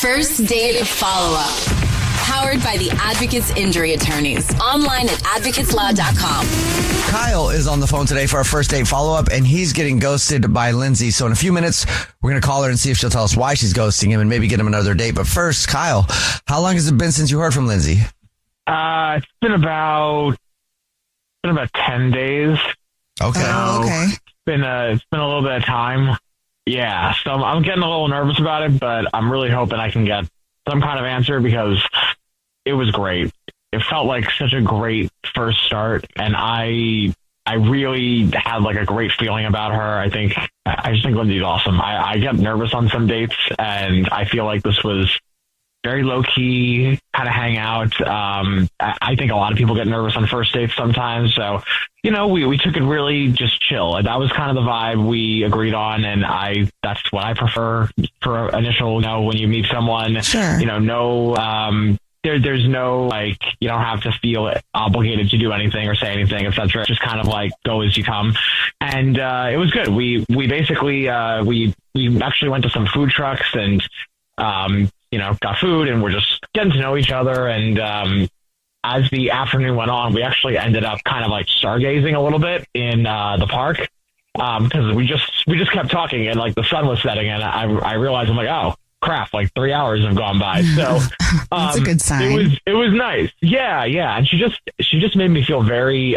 First Date Follow-Up. Powered by the Advocates Injury Attorneys. Online at advocateslaw.com. Kyle is on the phone today for our first date follow-up, and he's getting ghosted by Lindsay. So in a few minutes, we're going to call her and see if she'll tell us why she's ghosting him and maybe get him another date. But first, Kyle, how long has it been since you heard from Lindsay? It's been about 10 days. Okay. It's been a little bit of time. Yeah, so I'm getting a little nervous about it, but I'm really hoping I can get some kind of answer because it was great. It felt like such a great first start, and I really had like a great feeling about her. I just think Lindsay's awesome. I get nervous on some dates, and I feel like this was very low key, kind of hang out. I think a lot of people get nervous on first dates sometimes. So, we took it really just chill. That was kind of the vibe we agreed on. And that's what I prefer for initial, when you meet someone, sure. There's no, you don't have to feel obligated to do anything or say anything, etc. Just kind of go as you come. And, it was good. We basically, we actually went to some food trucks and, got food, and we're just getting to know each other. And as the afternoon went on, we actually ended up kind of stargazing a little bit in the park because we just kept talking, and the sun was setting, and I realized I'm oh crap, 3 hours have gone by. So that's a good sign. It was nice. Yeah. And she just made me feel very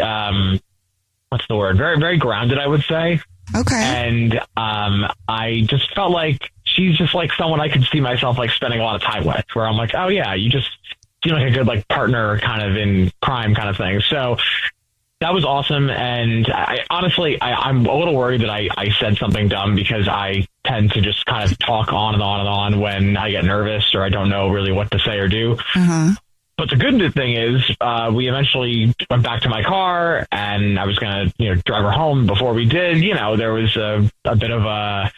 what's the word? Very, very grounded, I would say. Okay. And I just felt like she's just someone I could see myself spending a lot of time with, where I'm oh yeah, you just seem like a good partner kind of in crime kind of thing. So that was awesome. And I'm a little worried that I said something dumb because I tend to just kind of talk on and on and on when I get nervous or I don't know really what to say or do. Uh-huh. But the good thing is we eventually went back to my car, and I was going to drive her home. Before we did, there was a bit of a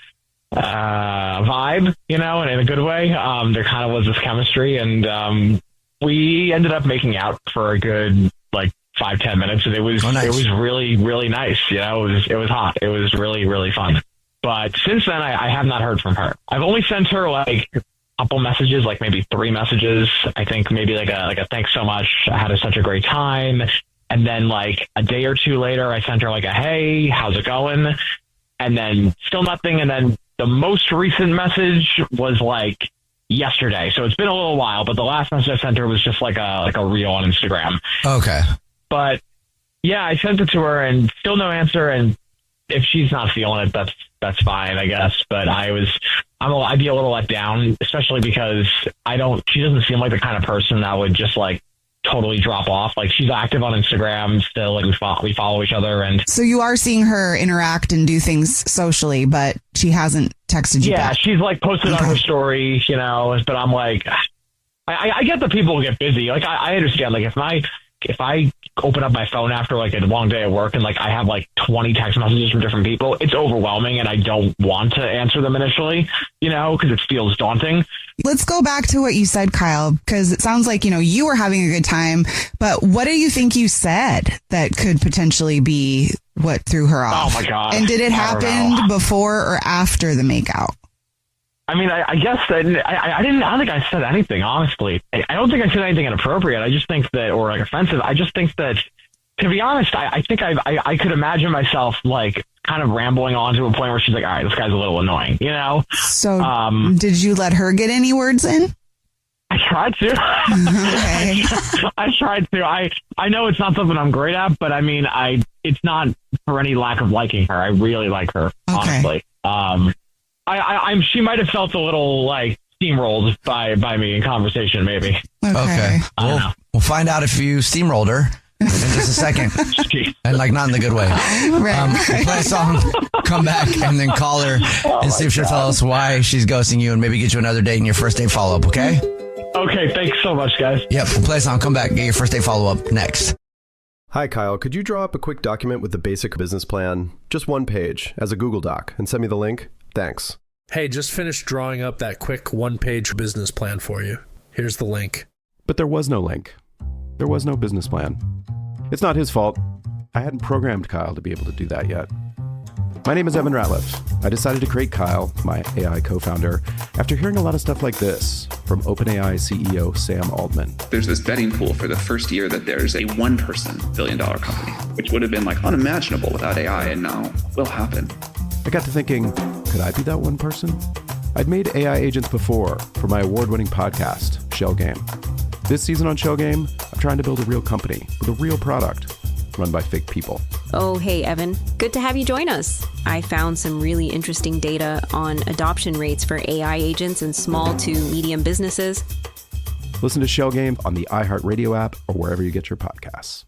vibe, and in a good way. There kind of was this chemistry, and we ended up making out for a good 5-10 minutes, and it was It was really, really nice. It was hot. It was really, really fun. But since then, I have not heard from her. I've only sent her a couple messages, maybe 3 messages. I think maybe a thanks so much. I had such a great time. And then a day or two later, I sent her a hey, how's it going? And then still nothing. And then the most recent message was yesterday. So it's been a little while, but the last message I sent her was just a reel on Instagram. Okay. But yeah, I sent it to her and still no answer. And if she's not feeling it, that's fine, I guess. But I'd be a little let down, especially because she doesn't seem like the kind of person that would just totally drop off. She's active on Instagram still, we follow each other. And so you are seeing her interact and do things socially, but she hasn't texted you back. She's posted on her story, but I'm I get that people get busy. I understand, if I open up my phone after a long day at work and I have 20 text messages from different people, it's overwhelming and I don't want to answer them initially, because it feels daunting. Let's go back to what you said, Kyle, because it sounds like, you were having a good time, but what do you think you said that could potentially be what threw her off? Oh my God. And did it happen before or after the makeout? I mean, I guess that I don't think I said anything, honestly. I don't think I said anything inappropriate. I just think that, or offensive. I just think that, to be honest, I think I could imagine myself kind of rambling on to a point where she's all right, this guy's a little annoying, So did you let her get any words in? I tried to. Okay. I tried to. I know it's not something I'm great at, but I mean, it's not for any lack of liking her. I really like her, honestly. She might have felt a little steamrolled by me in conversation, maybe. Okay. We'll find out if you steamrolled her in just a second. And not in the good way. Right. We'll play a song, come back, and then call her and see if she'll tell us why she's ghosting you and maybe get you another date in your first date follow-up, okay? Okay, thanks so much, guys. Yep, we'll play a song, come back, get your first date follow-up next. Hi, Kyle. Could you draw up a quick document with the basic business plan, just one page, as a Google Doc, and send me the link? Thanks. Hey, just finished drawing up that quick one-page business plan for you. Here's the link. But there was no link. There was no business plan. It's not his fault. I hadn't programmed Kyle to be able to do that yet. My name is Evan Ratliff. I decided to create Kyle, my AI co-founder, after hearing a lot of stuff like this from OpenAI CEO Sam Altman. There's this betting pool for the first year that there's a one-person billion-dollar company, which would have been like unimaginable without AI, and now will happen. I got to thinking, could I be that one person? I'd made AI agents before for my award-winning podcast, Shell Game. This season on Shell Game, I'm trying to build a real company with a real product run by fake people. Oh, hey, Evan. Good to have you join us. I found some really interesting data on adoption rates for AI agents in small to medium businesses. Listen to Shell Game on the iHeartRadio app or wherever you get your podcasts.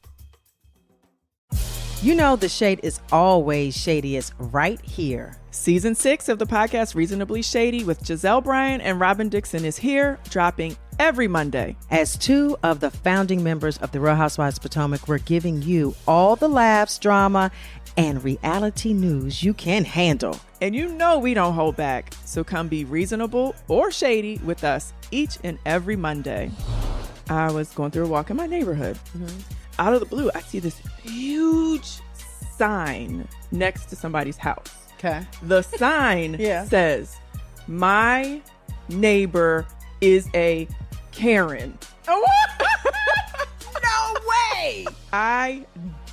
You know the shade is always shadiest right here. Season 6 of the podcast Reasonably Shady with Giselle Bryan and Robin Dixon is here, dropping every Monday. As two of the founding members of the Real Housewives of Potomac, we're giving you all the laughs, drama, and reality news you can handle. And you know we don't hold back, so come be reasonable or shady with us each and every Monday. I was going through a walk in my neighborhood. Out of the blue, I see this huge sign next to somebody's house. Okay. The sign says, "My neighbor is a Karen." No way! I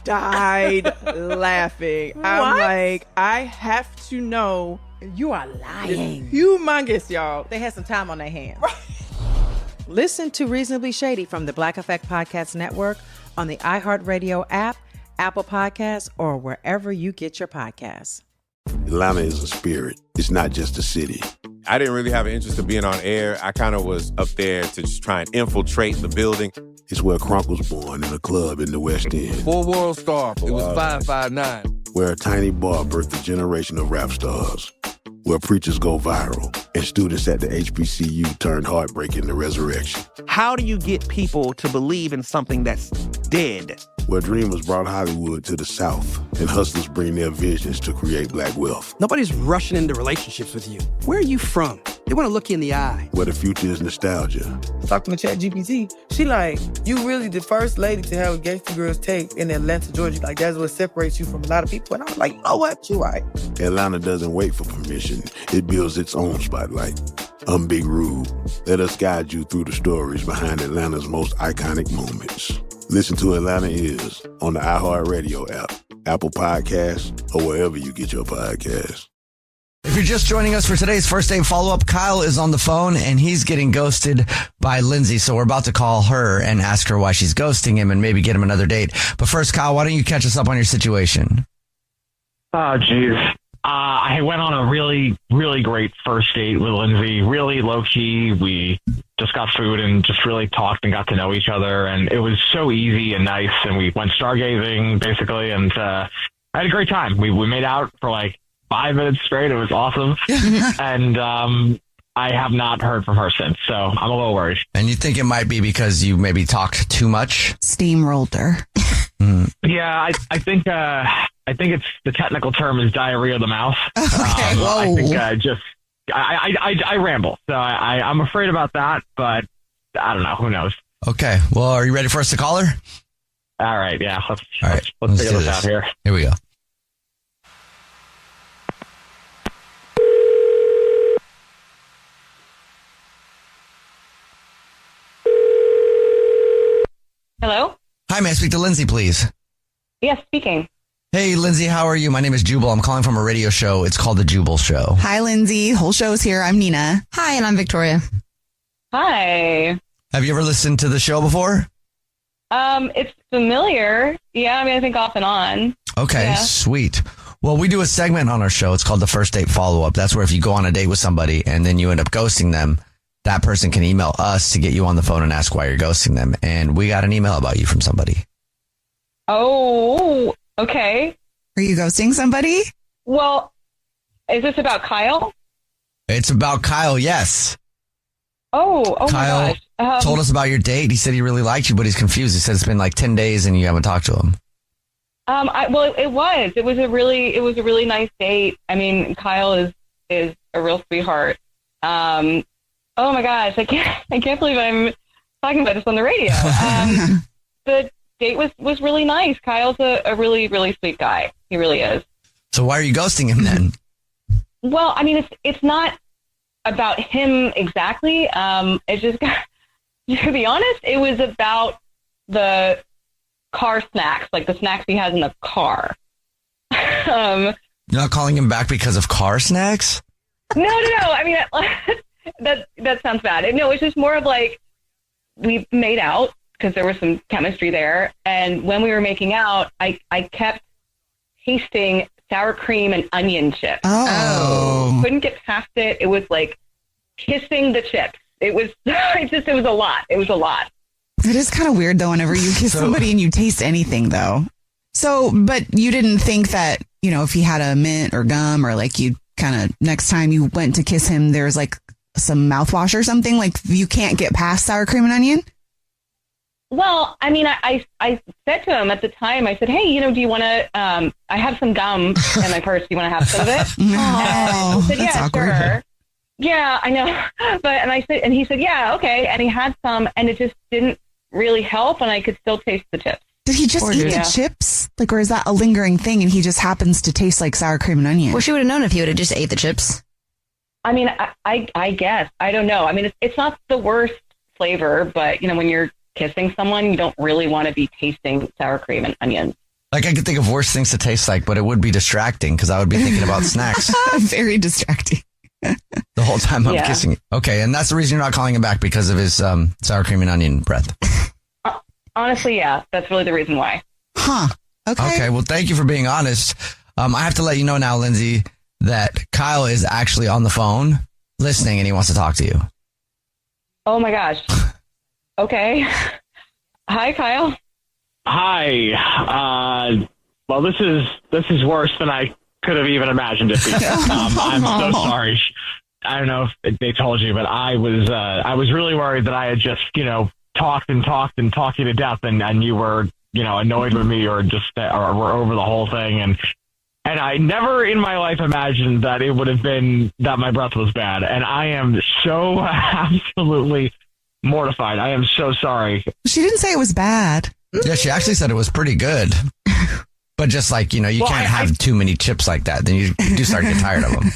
died laughing. I'm like, I have to know. You are lying. It's humongous, y'all. They had some time on their hands. Listen to Reasonably Shady from the Black Effect Podcast Network on the iHeartRadio app, Apple Podcasts, or wherever you get your podcasts. Atlanta is a spirit. It's not just a city. I didn't really have an interest in being on air. I kind of was up there to just try and infiltrate the building. It's where Crunk was born, in a club in the West End. Full World Star. It was 559. Where a tiny bar birthed a generation of rap stars. Where preachers go viral and students at the HBCU turned heartbreak into resurrection. How do you get people to believe in something that's dead? Where dreamers brought Hollywood to the South and hustlers bring their visions to create black wealth. Nobody's rushing into relationships with you. Where are you from? They want to look you in the eye. Where the future is nostalgia. Talking to ChatGPT, she like, you really the first lady to have a Gangsta Girls tape in Atlanta, Georgia. Like, that's what separates you from a lot of people. And I was like, you know what? You're right. Atlanta doesn't wait for permission. It builds its own spotlight. I'm Big Rude. Let us guide you through the stories behind Atlanta's most iconic moments. Listen to Atlanta Is on the iHeartRadio app, Apple Podcasts, or wherever you get your podcasts. If you're just joining us for today's first date follow-up, Kyle is on the phone and he's getting ghosted by Lindsay. So we're about to call her and ask her why she's ghosting him and maybe get him another date. But first, Kyle, why don't you catch us up on your situation? Oh, geez. I went on a really, really great first date with Lindsay, really low-key. We just got food and just really talked and got to know each other. And it was so easy and nice. And we went stargazing, basically. And I had a great time. We made out for like 5 minutes straight. It was awesome. And I have not heard from her since. So I'm a little worried. And you think it might be because you maybe talked too much? Steamrolled her. Yeah, I think it's the technical term is diarrhea of the mouth. Okay. I think I ramble, so I'm afraid about that, but I don't know. Who knows? Okay. Well, are you ready for us to call her? All right. Yeah. Let's Let's figure this out here. Here we go. Hello? Hi, may I speak to Lindsay, please? Yes, speaking. Hey, Lindsay, how are you? My name is Jubal. I'm calling from a radio show. It's called The Jubal Show. Hi, Lindsay. Whole show's here. I'm Nina. Hi, and I'm Victoria. Hi. Have you ever listened to the show before? It's familiar. Yeah, I mean, I think off and on. Okay, yeah. Sweet. Well, we do a segment on our show. It's called the First Date Follow-Up. That's where if you go on a date with somebody and then you end up ghosting them, that person can email us to get you on the phone and ask why you're ghosting them. And we got an email about you from somebody. Oh, okay. Are you ghosting somebody? Well, is this about Kyle? It's about Kyle, yes. Oh Kyle my gosh. Told us about your date. He said he really liked you, but he's confused. He said it's been like 10 days and you haven't talked to him. It was a really nice date. I mean, Kyle is a real sweetheart. Oh my gosh, I can't believe I'm talking about this on the radio. The date was really nice. Kyle's a really, really sweet guy. He really is. So why are you ghosting him then? Well, I mean, it's not about him exactly. It's just, to be honest, it was about the car snacks, like the snacks he has in the car. You're not calling him back because of car snacks? No. I mean, that sounds bad. No, it's just more of like we made out because there was some chemistry there. And when we were making out, I kept tasting sour cream and onion chips. Oh. Couldn't get past it. It was like kissing the chips. It was it was a lot. It was a lot. It is kind of weird though whenever you kiss somebody and you taste anything though. So, but you didn't think that, you know, if he had a mint or gum or like you kind of next time you went to kiss him, there's like some mouthwash or something, like you can't get past sour cream and onion? Well, I mean, I said to him at the time, I said, hey, you know, do you want to, I have some gum in my purse. Do you want to have some of it? Oh, I said, that's yeah, awkward. sure. Yeah, I know. And he said, yeah, okay. And he had some and it just didn't really help. And I could still taste the chips. Did he just eat the chips? Like, or is that a lingering thing and he just happens to taste like sour cream and onion? Well, she would have known if he would have just ate the chips. I mean, I guess. I don't know. I mean, it's not the worst flavor, but, you know, when you're kissing someone, you don't really want to be tasting sour cream and onions. Like, I could think of worse things to taste like, but it would be distracting because I would be thinking about snacks. Very distracting. The whole time I'm kissing it. Okay, and that's the reason you're not calling him back, because of his sour cream and onion breath. Honestly, yeah, that's really the reason why. Huh. Okay, well, thank you for being honest. I have to let you know now, Lindsay, that Kyle is actually on the phone listening and he wants to talk to you. Oh my gosh. Okay. Hi, Kyle. Hi. Well, this is worse than I could have even imagined it. I'm so sorry. I don't know if they told you, but I was really worried that I had just, you know, talked you to death, and you were, you know, annoyed with me or just or were over the whole thing, and I never in my life imagined that it would have been that my breath was bad, and I am so absolutely mortified. I am so sorry. She didn't say it was bad. Yeah, she actually said it was pretty good. But just like, you know, you can't have too many chips like that. Then you do start to get tired of them.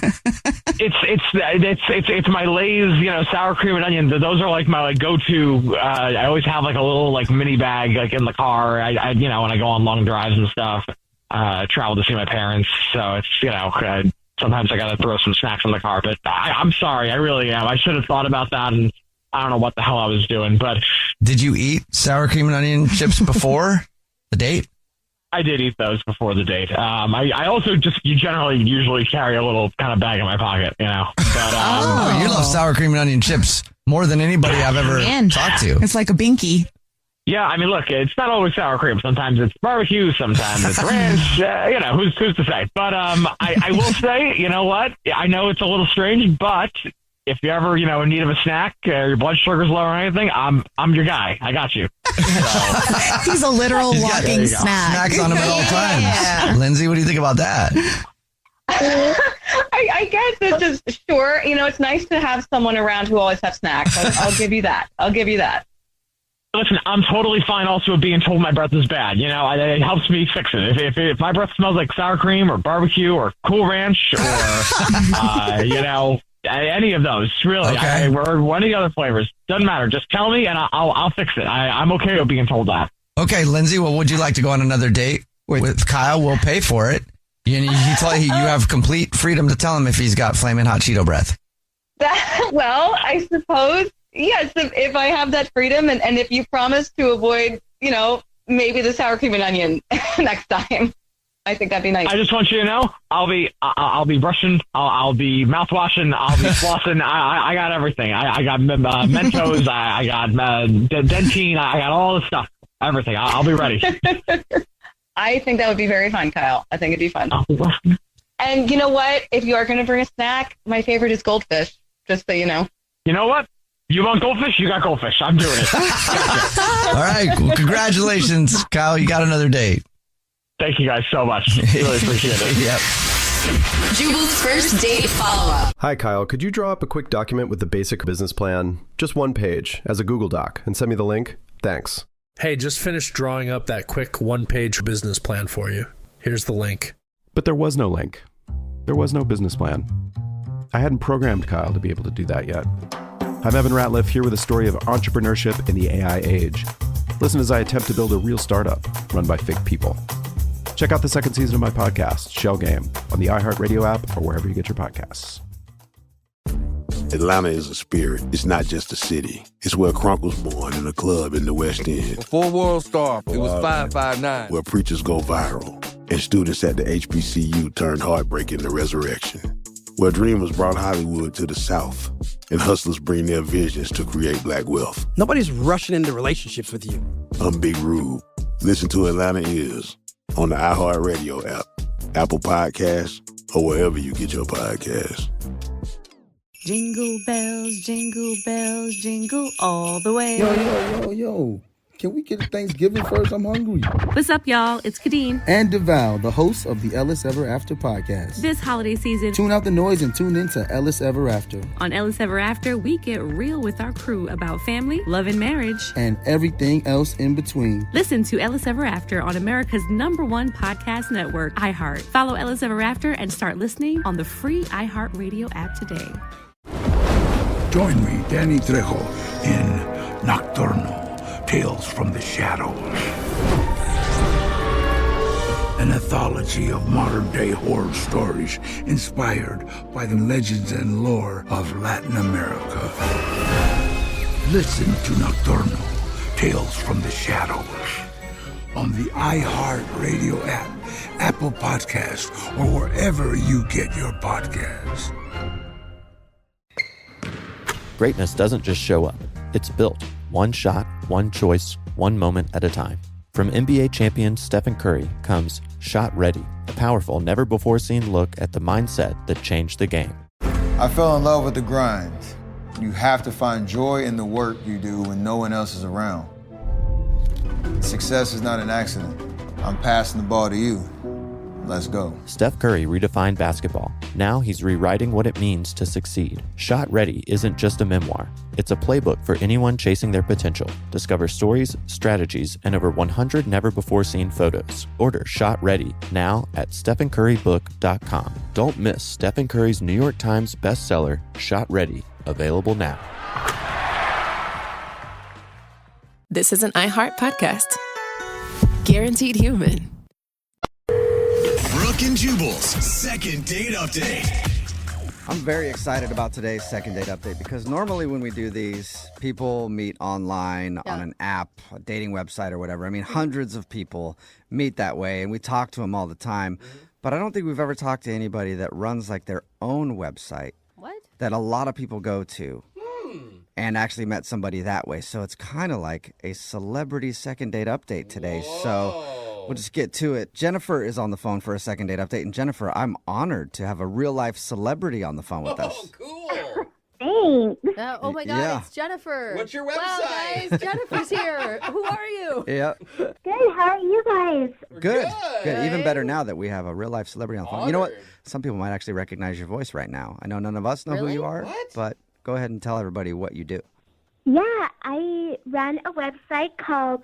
It's my Lay's, you know, sour cream and onion. Those are like my go-to. I always have like a little like mini bag like in the car. I you know, when I go on long drives and stuff, travel to see my parents. So it's, you know, sometimes I got to throw some snacks in the car. But I'm sorry, I really am. I should have thought about that, and I don't know what the hell I was doing. But did you eat sour cream and onion chips before the date? I did eat those before the date. I also usually carry a little kind of bag in my pocket, you know. But, you love sour cream and onion chips more than anybody I've ever talked to. It's like a binky. Yeah, I mean, look, it's not always sour cream. Sometimes it's barbecue. Sometimes it's ranch. You know, who's to say? But I will say, you know what? I know it's a little strange, but if you're ever, you know, in need of a snack, your blood sugar's low or anything, I'm your guy. I got you. So, he's a literal walking snack. Snacks on him at all times. Yeah. Lindsay, what do you think about that? I guess it's just, sure. You know, it's nice to have someone around who always has snacks. I'll give you that. Listen, I'm totally fine also with being told my breath is bad. You know, it helps me fix it. If my breath smells like sour cream or barbecue or Cool Ranch or, you know, any of those, really, okay. Or any other flavors, doesn't matter. Just tell me and I'll fix it. I'm okay with being told that. Okay, Lindsay, well, would you like to go on another date with Kyle? We'll pay for it. You have complete freedom to tell him if he's got flaming hot Cheeto breath. Well, I suppose, yes, if I have that freedom and if you promise to avoid, you know, maybe the sour cream and onion next time. I think that'd be nice. I just want you to know, I'll be brushing, I'll be mouthwashing, I'll be flossing. I got everything. I got Mentos, I got Dentine, I got all the stuff, everything. I'll be ready. I think that would be very fun, Kyle. I think it'd be fun. And you know what? If you are going to bring a snack, my favorite is goldfish, just so you know. You know what? You want goldfish? You got goldfish. I'm doing it. Gotcha. All right. Well, congratulations, Kyle. You got another date. Thank you guys so much. Really appreciate it. Yep. Jubal's first date follow-up. Hi, Kyle. Could you draw up a quick document with the basic business plan, just one page, as a Google Doc, and send me the link? Thanks. Hey, just finished drawing up that quick one-page business plan for you. Here's the link. But there was no link. There was no business plan. I hadn't programmed Kyle to be able to do that yet. I'm Evan Ratliff, here with a story of entrepreneurship in the AI age. Listen as I attempt to build a real startup run by fake people. Check out the second season of my podcast, Shell Game, on the iHeartRadio app or wherever you get your podcasts. Atlanta is a spirit. It's not just a city. It's where Crunk was born in a club in the West End. Before World Star, it was 559. Where preachers go viral and students at the HBCU turned heartbreak into resurrection. Where dreamers brought Hollywood to the South and hustlers bring their visions to create black wealth. Nobody's rushing into relationships with you. I'm Big Rube. Listen to Atlanta Is on the iHeartRadio app, Apple Podcasts, or wherever you get your podcasts. Jingle bells, jingle all the way. Yo. Can we get a Thanksgiving first? I'm hungry. What's up, y'all? It's Kadeem. And DeVal, the host of the Ellis Ever After podcast. This holiday season, tune out the noise and tune in to Ellis Ever After. On Ellis Ever After, we get real with our crew about family, love, and marriage. And everything else in between. Listen to Ellis Ever After on America's #1 podcast network, iHeart. Follow Ellis Ever After and start listening on the free iHeartRadio app today. Join me, Danny Trejo, in Nocturnal. Tales from the Shadows. An anthology of modern-day horror stories inspired by the legends and lore of Latin America. Listen to Nocturnal Tales from the Shadows on the iHeartRadio app, Apple Podcasts, or wherever you get your podcasts. Greatness doesn't just show up. It's built. One shot, one choice, one moment at a time. From NBA champion Stephen Curry comes Shot Ready, a powerful, never-before-seen look at the mindset that changed the game. I fell in love with the grind. You have to find joy in the work you do when no one else is around. Success is not an accident. I'm passing the ball to you. Let's go. Steph Curry redefined basketball. Now he's rewriting what it means to succeed. Shot Ready isn't just a memoir. It's a playbook for anyone chasing their potential. Discover stories, strategies, and over 100 never-before-seen photos. Order Shot Ready now at StephenCurryBook.com. Don't miss Stephen Curry's New York Times bestseller, Shot Ready, available now. This is an iHeart podcast. Guaranteed human. Brooke and Jubal's second date update. I'm very excited about today's second date update because normally when we do these, people meet online on an app, a dating website or whatever. I mean, hundreds of people meet that way and we talk to them all the time. But I don't think we've ever talked to anybody that runs like their own website. What? That a lot of people go to and actually met somebody that way. So it's kind of like a celebrity second date update today. Whoa. So we'll just get to it. Jennifer is on the phone for a second date update. And Jennifer, I'm honored to have a real life celebrity on the phone with us. Cool. Thanks. Oh my God, Yeah. It's Jennifer. What's your Wow, website? guys, Jennifer's here. Who are you? Yeah. Good. How are you guys? Good. Good. Even better now that we have a real life celebrity on the phone. You know what? Some people might actually recognize your voice right now. I know none of us know who Really? you are, but go ahead and tell everybody what you do. Yeah, I run a website called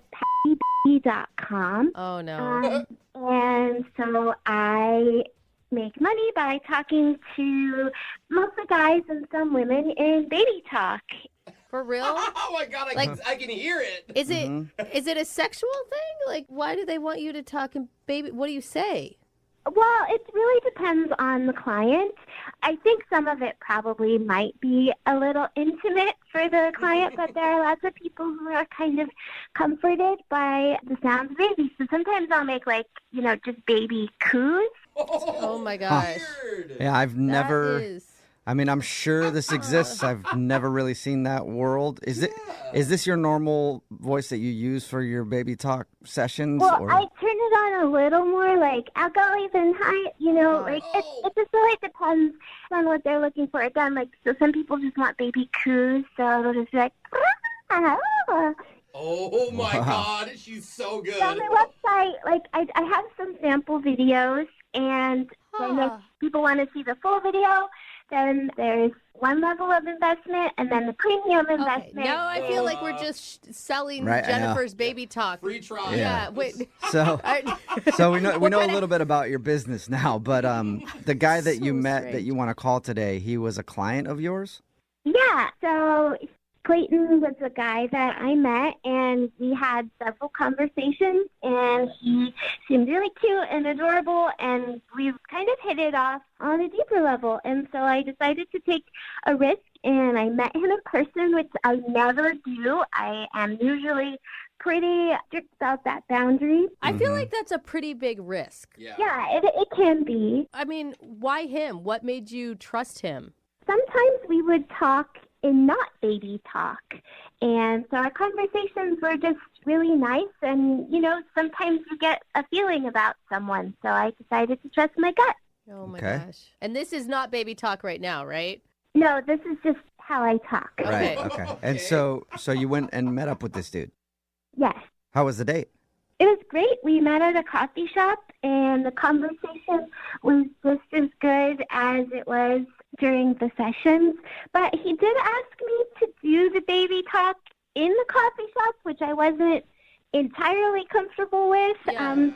PattyB.com. Oh no. And so I make money by talking to mostly guys and some women in baby talk. For real? Oh my God, I can hear it. Is it is it a sexual thing? Like, why do they want you to talk in baby? What do you say? Well, it really depends on the client. I think some of it probably might be a little intimate for the client, but there are lots of people who are kind of comforted by the sound of babies. So sometimes I'll make just baby coos. Oh my gosh. Yeah, I've never. is- I mean, I'm sure this exists. I've never really seen that world. Is this your normal voice that you use for your baby talk sessions? Well, or? I turn it on a little more, like outgoing and high, it just really depends on what they're looking for. Again, so some people just want baby coos, so it'll just be like, oh my God, she's so good. So on my website, I have some sample videos, and then if people want to see the full video, then there's one level of investment, and then the premium Okay, investment. now I feel like we're just selling Right, I know. Jennifer's baby talk. Free trial. Yeah, wait. So, so we know What a kinda- little bit about your business now, but the guy that you So met strange. that you want to call today, he was a client of yours? Yeah, so Clayton was a guy that I met, and we had several conversations, and he seemed really cute and adorable, and we kind of hit it off on a deeper level. And so I decided to take a risk, and I met him in person, which I never do. I am usually pretty strict about that boundary. I feel like that's a pretty big risk. Yeah, it can be. I mean, why him? What made you trust him? Sometimes we would talk in not baby talk. And so our conversations were just really nice. And, you know, sometimes you get a feeling about someone. So I decided to trust my gut. Oh, my Okay. gosh. And this is not baby talk right now, right? No, this is just how I talk. Right. Okay. And so you went and met up with this dude. Yes. How was the date? It was great. We met at a coffee shop, and the conversation was just as good as it was during the sessions. But he did ask me to do the baby talk in the coffee shop, which I wasn't entirely comfortable with.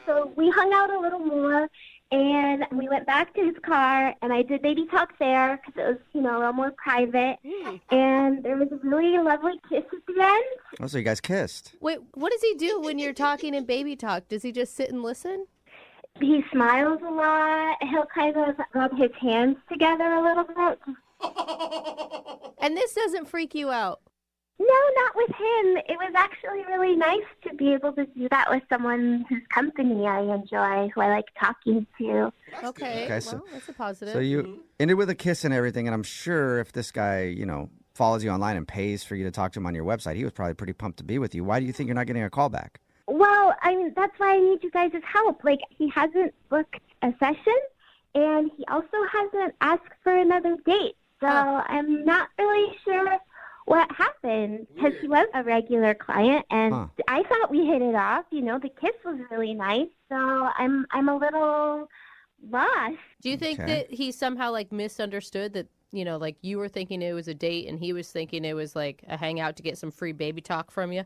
So we hung out a little more, and we went back to his car, and I did baby talk there because it was, you know, a little more private. And there was a really lovely kiss at the end. Oh, so you guys kissed. Wait, what does he do when you're talking in baby talk? Does he just sit and listen? He smiles a lot. He'll kind of rub his hands together a little bit. And this doesn't freak you out? No, not with him. It was actually really nice to be able to do that with someone whose company I enjoy, who I like talking to. Okay, Okay, so- well, that's a positive. So you ended with a kiss and everything, and I'm sure if this guy, you know, follows you online and pays for you to talk to him on your website, he was probably pretty pumped to be with you. Why do you think you're not getting a call back? Well, I mean, that's why I need you guys' help. Like, he hasn't booked a session, and he also hasn't asked for another date. So I'm not really sure what happened, because he was a regular client, and I thought we hit it off. You know, the kiss was really nice, so I'm a little lost. Do you think that he somehow like misunderstood that, you know, like you were thinking it was a date and he was thinking it was like a hangout to get some free baby talk from you?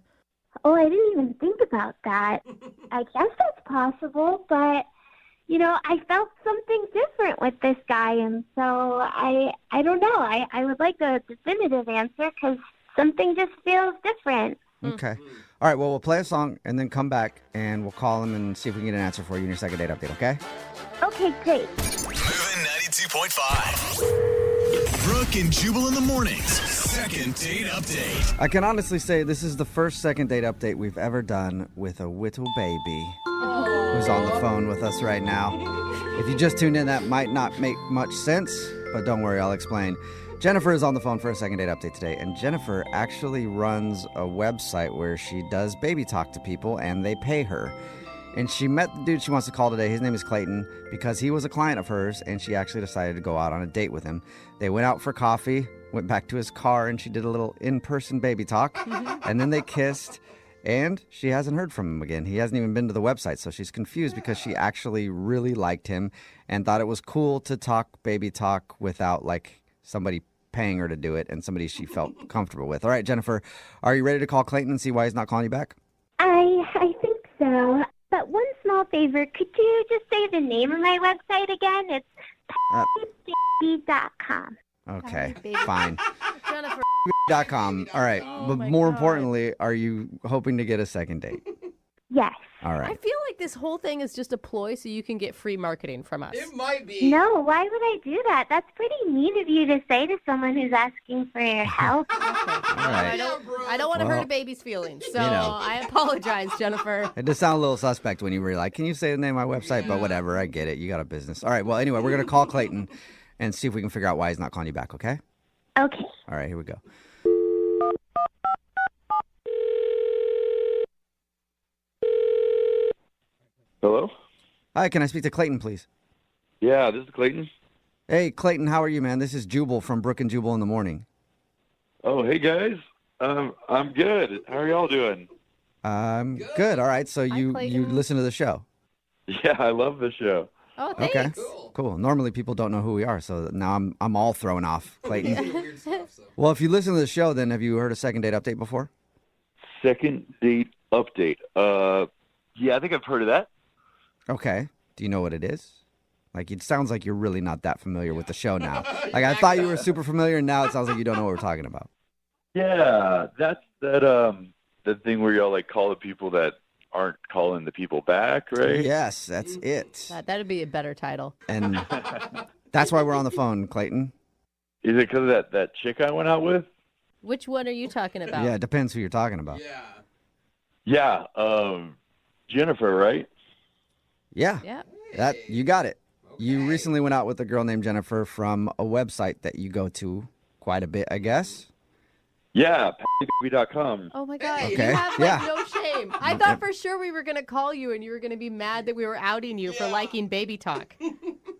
Oh, I didn't even think about that. I guess that's possible, but, you know, I felt something different with this guy, and so I don't know. I would like a definitive answer, because something just feels different. Okay. All right, well, we'll play a song and then come back, and we'll call him and see if we can get an answer for you in your second date update, okay? Okay, great. Moving 92.5. Brooke and Jubal in the mornings. Second date update. I can honestly say this is the first second date update we've ever done with a little baby who's on the phone with us right now. If you just tuned in, that might not make much sense, but don't worry, I'll explain. Jennifer is on the phone for a second date update today, and Jennifer actually runs a website where she does baby talk to people, and they pay her. And she met the dude she wants to call today. His name is Clayton, because he was a client of hers, and she actually decided to go out on a date with him. They went out for coffee, went back to his car, and she did a little in-person baby talk, and then they kissed, and she hasn't heard from him again. He hasn't even been to the website, so she's confused because she actually really liked him and thought it was cool to talk baby talk without, like, somebody paying her to do it and somebody she felt comfortable with. All right, Jennifer, are you ready to call Clayton and see why he's not calling you back? I think so. But one small favor, could you just say the name of my website again? It's petbaby.com. Okay, fine. Jennifer. .com. All right, but more importantly, are you hoping to get a second date? Yes. All I right. feel like this whole thing is just a ploy so you can get free marketing from us. It might be. No, why would I do that? That's pretty mean of you to say to someone who's asking for your help. I don't want to hurt Well, a baby's feelings, so you know. I apologize, Jennifer. It does sound a little suspect when you were like, can you say the name of my website? But whatever, I get it. You got a business. All right, well, anyway, we're going to call Clayton and see if we can figure out why he's not calling you back, okay? Okay. All right, here we go. Hello? Hi, can I speak to Clayton, please? Yeah, this is Clayton. Hey, Clayton, how are you, man? This is Jubal from Brooke and Jubal in the morning. Oh, hey, guys. I'm good. How are y'all doing? Good. All right, so you Clayton. listen to the show. Yeah, I love the show. Oh, Okay, thanks. cool. Normally people don't know who we are, so now I'm all thrown off, Clayton. Well, if you listen to the show, then have you heard a second date update before? Second date update. Yeah, I think I've heard of that. Okay. Do you know what it is? Like, it sounds like you're really not that familiar with the show now. Like, I thought you were super familiar, and now it sounds like you don't know what we're talking about. Yeah, that's that thing where y'all like call the people that aren't calling the people back, right? Yes, that's it. That'd be a better title. And that's why we're on the phone, Clayton. Is it because of that chick I went out with? Which one are you talking about? Yeah, it depends who you're talking about. Yeah, Jennifer, right? Yeah. Yeah. That you got it. You recently went out with a girl named Jennifer from a website that you go to quite a bit, I guess. Yeah, pattybaby.com. Oh my God. Okay. You have Yeah. no shame. I thought for sure we were going to call you and you were going to be mad that we were outing you for liking baby talk.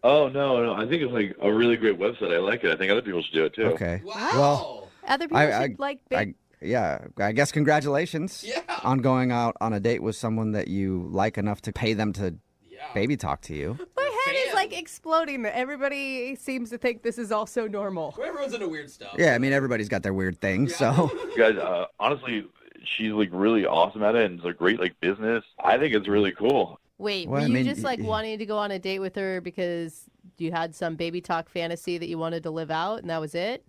Oh, no. I think it's like a really great website. I like it. I think other people should do it too. Okay. Well, Other people should like baby. I guess congratulations on going out on a date with someone that you like enough to pay them to baby talk to you. My head is like exploding. Everybody seems to think this is all so normal. Everyone's into weird stuff. Yeah, I mean, everybody's got their weird things, so. Guys, honestly, she's like really awesome at it and it's a great like business. I think it's really cool. Wait, Well, were I you mean, just like wanting to go on a date with her because you had some baby talk fantasy that you wanted to live out and that was it?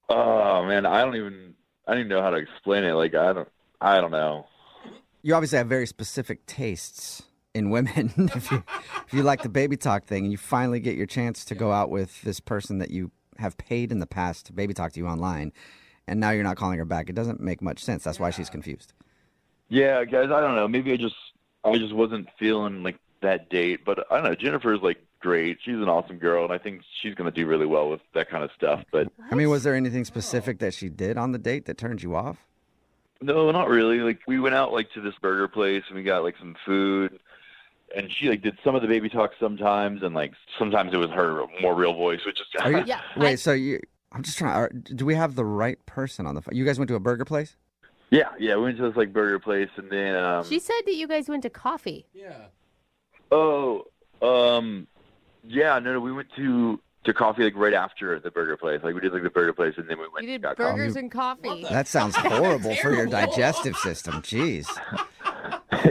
Oh man, I don't even know how to explain it. Like I don't know. You obviously have very specific tastes in women. if you like the baby talk thing and you finally get your chance to go out with this person that you have paid in the past to baby talk to you online, and now you're not calling her back, it doesn't make much sense. That's why she's confused. Yeah, guys, I don't know. Maybe I just wasn't feeling like that date, but I don't know. Jennifer's like great. She's an awesome girl, and I think she's going to do really well with that kind of stuff. But I mean, was there anything specific that she did on the date that turned you off? no, not really. Like we went out like to this burger place and we got like some food, and she like did some of the baby talk sometimes, and like sometimes it was her more real voice, which is Are you, wait, so you? I'm just trying. Do we have the right person on the phone? You guys went to a burger place? yeah. We went to this like burger place, and then She said that you guys went to coffee. yeah, no, we went to coffee like right after the burger place. Like we did like the burger place, and then we went. You did and got burgers coffee. and coffee. That sounds horrible for your digestive system. Jeez.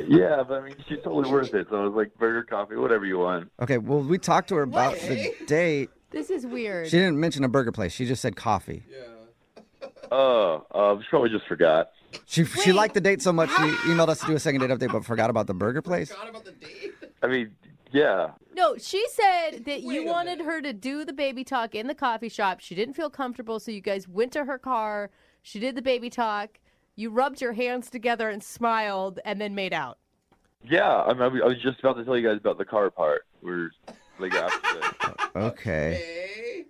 Yeah, but I mean, she's totally worth it. So it was like burger, coffee, whatever you want. Okay, well, we talked to her about the date. This is weird. She didn't mention a burger place. She just said coffee. She probably just forgot. She liked the date so much she emailed us to do a second date update, but forgot about the burger place. I mean, yeah. No, she said that you wanted her to do the baby talk in the coffee shop. She didn't feel comfortable, so you guys went to her car. She did the baby talk. You rubbed your hands together and smiled, and then made out. Yeah, I was just about to tell you guys about the car part. We're like after the... Okay.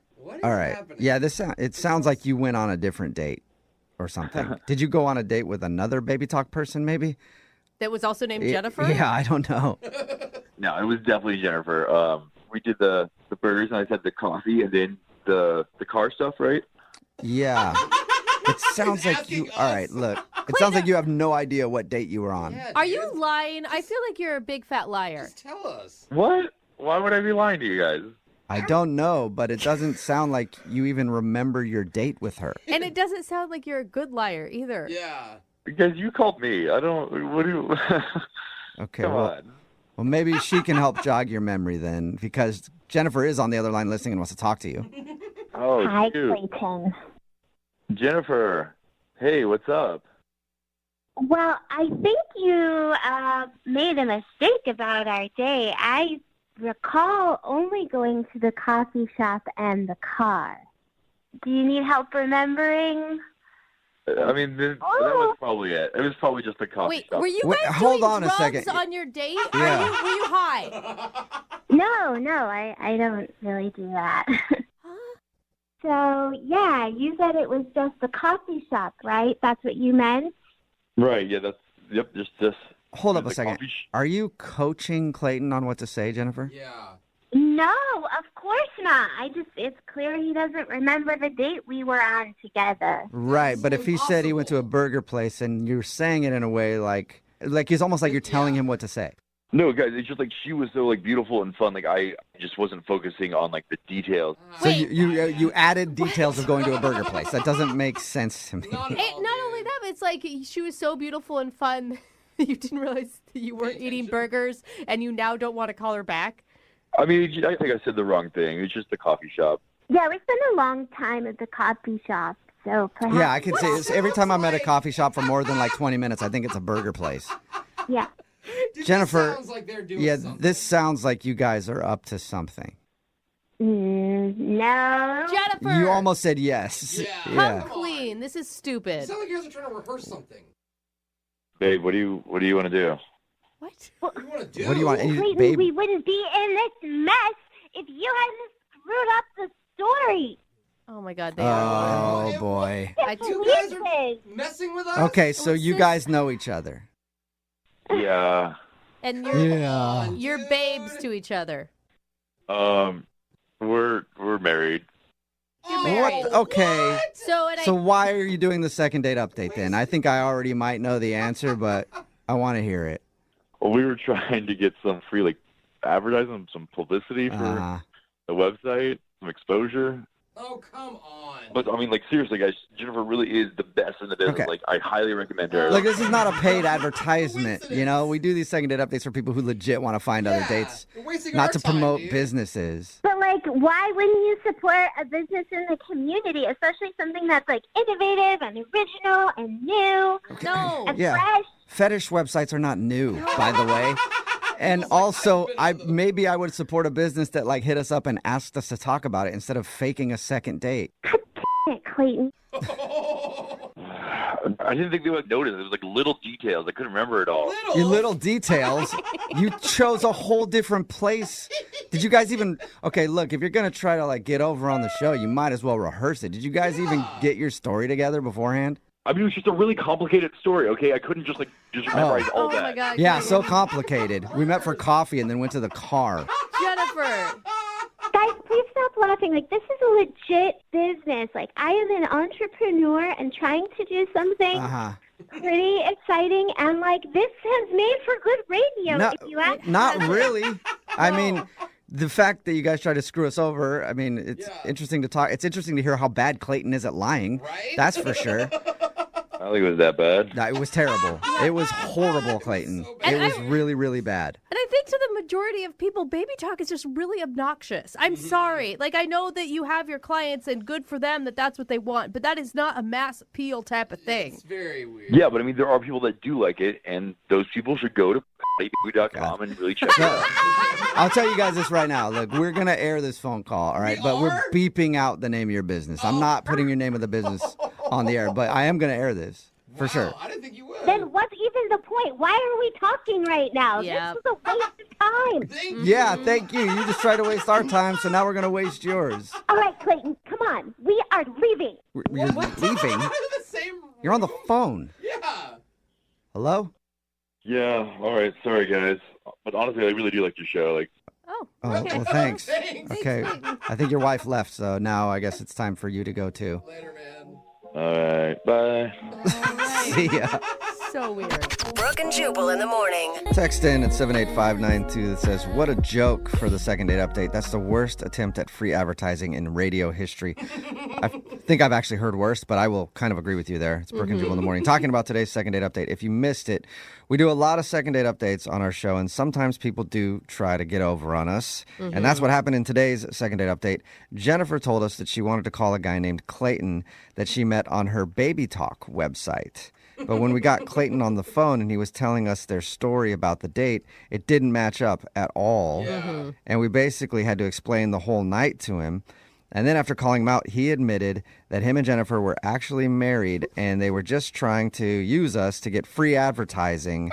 All right. Yeah, it sounds like you went on a different date or something. Did you go on a date with another baby talk person, maybe? That was also named Jennifer? Yeah, I don't know. No, it was definitely Jennifer. We did the burgers, and I said the coffee, and then the car stuff, right? Yeah. It sounds like you. All right, look. It sounds like you have no idea what date you were on. Are you lying? I feel like you're a big fat liar. Tell us. What? Why would I be lying to you guys? I don't know, but it doesn't sound like you even remember your date with her. And it doesn't sound like you're a good liar either. Yeah. Because you called me. I don't. What do you? Okay, Come well, on. well, maybe she can help jog your memory then, because Jennifer is on the other line listening and wants to talk to you. Oh, Hi, shoot. Clayton. Jennifer. Hey, what's up? Well, I think you made a mistake about our day. I recall only going to the coffee shop and the car. Do you need help remembering? I mean, that was probably it. It was probably just the coffee Wait, shop. were you Wait, guys hold doing on a drugs second. on your date? Yeah. Were you high? No, I don't really do that. So, yeah, you said it was just the coffee shop, right? That's what you meant? Right, yeah, just this. Hold up a the second. coffee Are you coaching Clayton on what to say, Jennifer? Yeah. No, of course not. It's clear he doesn't remember the date we were on together. Right, but if he said he went to a burger place and you're saying it in a way like it's almost like you're telling him what to say. No, guys, it's just like she was so like beautiful and fun. Like I just wasn't focusing on like the details. So you added details of going to a burger place. That doesn't make sense to me. Not only that, but it's like she was so beautiful and fun. You didn't realize that you weren't eating burgers, and you now don't want to call her back. I mean, I think I said the wrong thing. It's just the coffee shop. Yeah, we spent a long time at the coffee shop, so perhaps. Yeah, I can say this. Every time I'm at a coffee shop for more than like 20 minutes, I think it's a burger place. Yeah. Jennifer, something. this sounds like you guys are up to something. No. Jennifer! You almost said yes. Come clean. This is stupid. It sounds like you guys are trying to rehearse something. Babe, what do you want to do? What? What do you want to do? What do you want? Clayton, Babe? we wouldn't be in this mess if you hadn't screwed up the story. Oh, my God. They are. Oh, boy. You guys are messing with us? Okay, so you guys know each other. Yeah. And you're babes to each other. We're married. You're married. What? Okay. So why are you doing the second date update then? I think I already might know the answer, but I want to hear it. Well, we were trying to get some free like advertising, some publicity for the website, some exposure. Oh, come on. But I mean, like seriously, guys, Jennifer really is the best in the business. Okay. Like, I highly recommend her. Like, this is not a paid advertisement, you know? We do these second date updates for people who legit want to find other dates, not to promote businesses. But, like, why wouldn't you support a business in the community, especially something that's, like, innovative and original and new and fresh? Fetish websites are not new, by the way. And also, maybe I would support a business that like hit us up and asked us to talk about it instead of faking a second date. God damn it, Clayton. I didn't think they would notice. It was like little details. I couldn't remember it all. Your little details. You chose a whole different place. Did you guys even? Okay, look. If you're gonna try to like get over on the show, you might as well rehearse it. Did you guys even get your story together beforehand? I mean, it was just a really complicated story, okay? I couldn't just memorize all that. Oh, my God. Yeah, so complicated. We met for coffee and then went to the car. Jennifer. Guys, please stop laughing. Like, this is a legit business. Like, I am an entrepreneur and trying to do something pretty exciting. And, like, this has made for good radio, No, if you ask not me. really. I mean, the fact that you guys try to screw us over, I mean, it's interesting to talk. It's interesting to hear how bad Clayton is at lying. Right? That's for sure. I don't think it was that bad. No, it was terrible. It was horrible, Clayton. It was really, really bad. And I think to the majority of people, baby talk is just really obnoxious. I'm sorry. Like, I know that you have your clients and good for them that that's what they want, but that is not a mass appeal type of thing. It's very weird. Yeah, but I mean, there are people that do like it, and those people should go to baby.com and really check it out. I'll tell you guys this right now. Look, we're going to air this phone call, all right? But we're beeping out the name of your business. I'm not putting your name of the business on the air, but I am going to air this for sure. I didn't think you would. Then what's even the point? Why are we talking right now? Yeah. This is a waste of time. Yeah, thank you. You just tried to waste our time, so now we're going to waste yours. All right, Clayton, come on. We are leaving. You're leaving? You're on the phone. Yeah. Hello? Yeah, all right. Sorry, guys. But honestly, I really do like your show. Like, Oh, well, thanks. Okay, I think your wife left, so now I guess it's time for you to go too. Later, man. all right, bye. See ya. So weird. Brooke and Jubal in the morning. Text in at 78592 that says, what a joke for the second date update. That's the worst attempt at free advertising in radio history. I think I've actually heard worse, but I will kind of agree with you there. It's Brooke and Jubal in the morning talking about today's second date update. If you missed it, we do a lot of second date updates on our show, and sometimes people do try to get over on us. And that's what happened in today's second date update. Jennifer told us that she wanted to call a guy named Clayton that she met on her Baby Talk website. But when we got Clayton on the phone and he was telling us their story about the date, it didn't match up at all. And we basically had to explain the whole night to him. And then after calling him out, he admitted that him and Jennifer were actually married and they were just trying to use us to get free advertising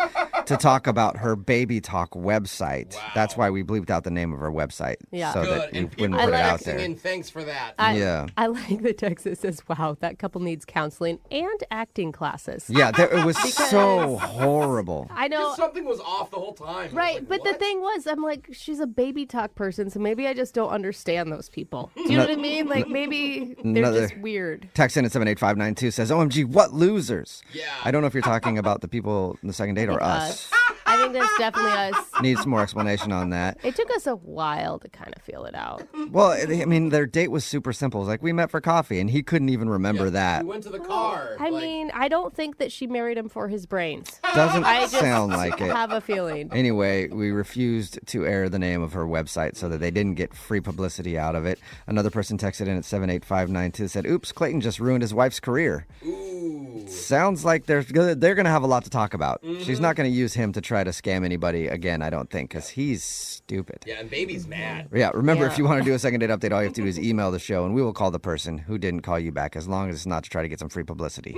to talk about her Baby Talk website. Wow. That's why we bleeped out the name of her website. Yeah. So Good. that you And people wouldn't put it are out texting there. in, thanks for that. I like the text that says, wow, that couple needs counseling and acting classes. Yeah, it was so horrible. I know. Because something was off the whole time. Right, Like, but what? the thing was, I'm like, she's a Baby Talk person, so maybe I just don't understand those people. Do you know what I mean? Like, maybe they're just weird. Text in at 78592 says, OMG, what losers? Yeah. I don't know if you're talking about the people in the second date or us. I think that's definitely us. Need some more explanation on that. It took us a while to kind of feel it out. Well, I mean, their date was super simple. It was like, we met for coffee, and he couldn't even remember that. We went to the car. I mean, I don't think that she married him for his brains. Doesn't I just sound like it. have a feeling. Anyway, we refused to air the name of her website so that they didn't get free publicity out of it. Another person texted in at 78592 said, oops, Clayton just ruined his wife's career. Ooh. Sounds like they're going to have a lot to talk about. Mm-hmm. She's not going to use him to try to scam anybody again, I don't think, because he's stupid. Yeah, and baby's mad. Yeah, remember, if you want to do a second date update, all you have to do is email the show, and we will call the person who didn't call you back, as long as it's not to try to get some free publicity.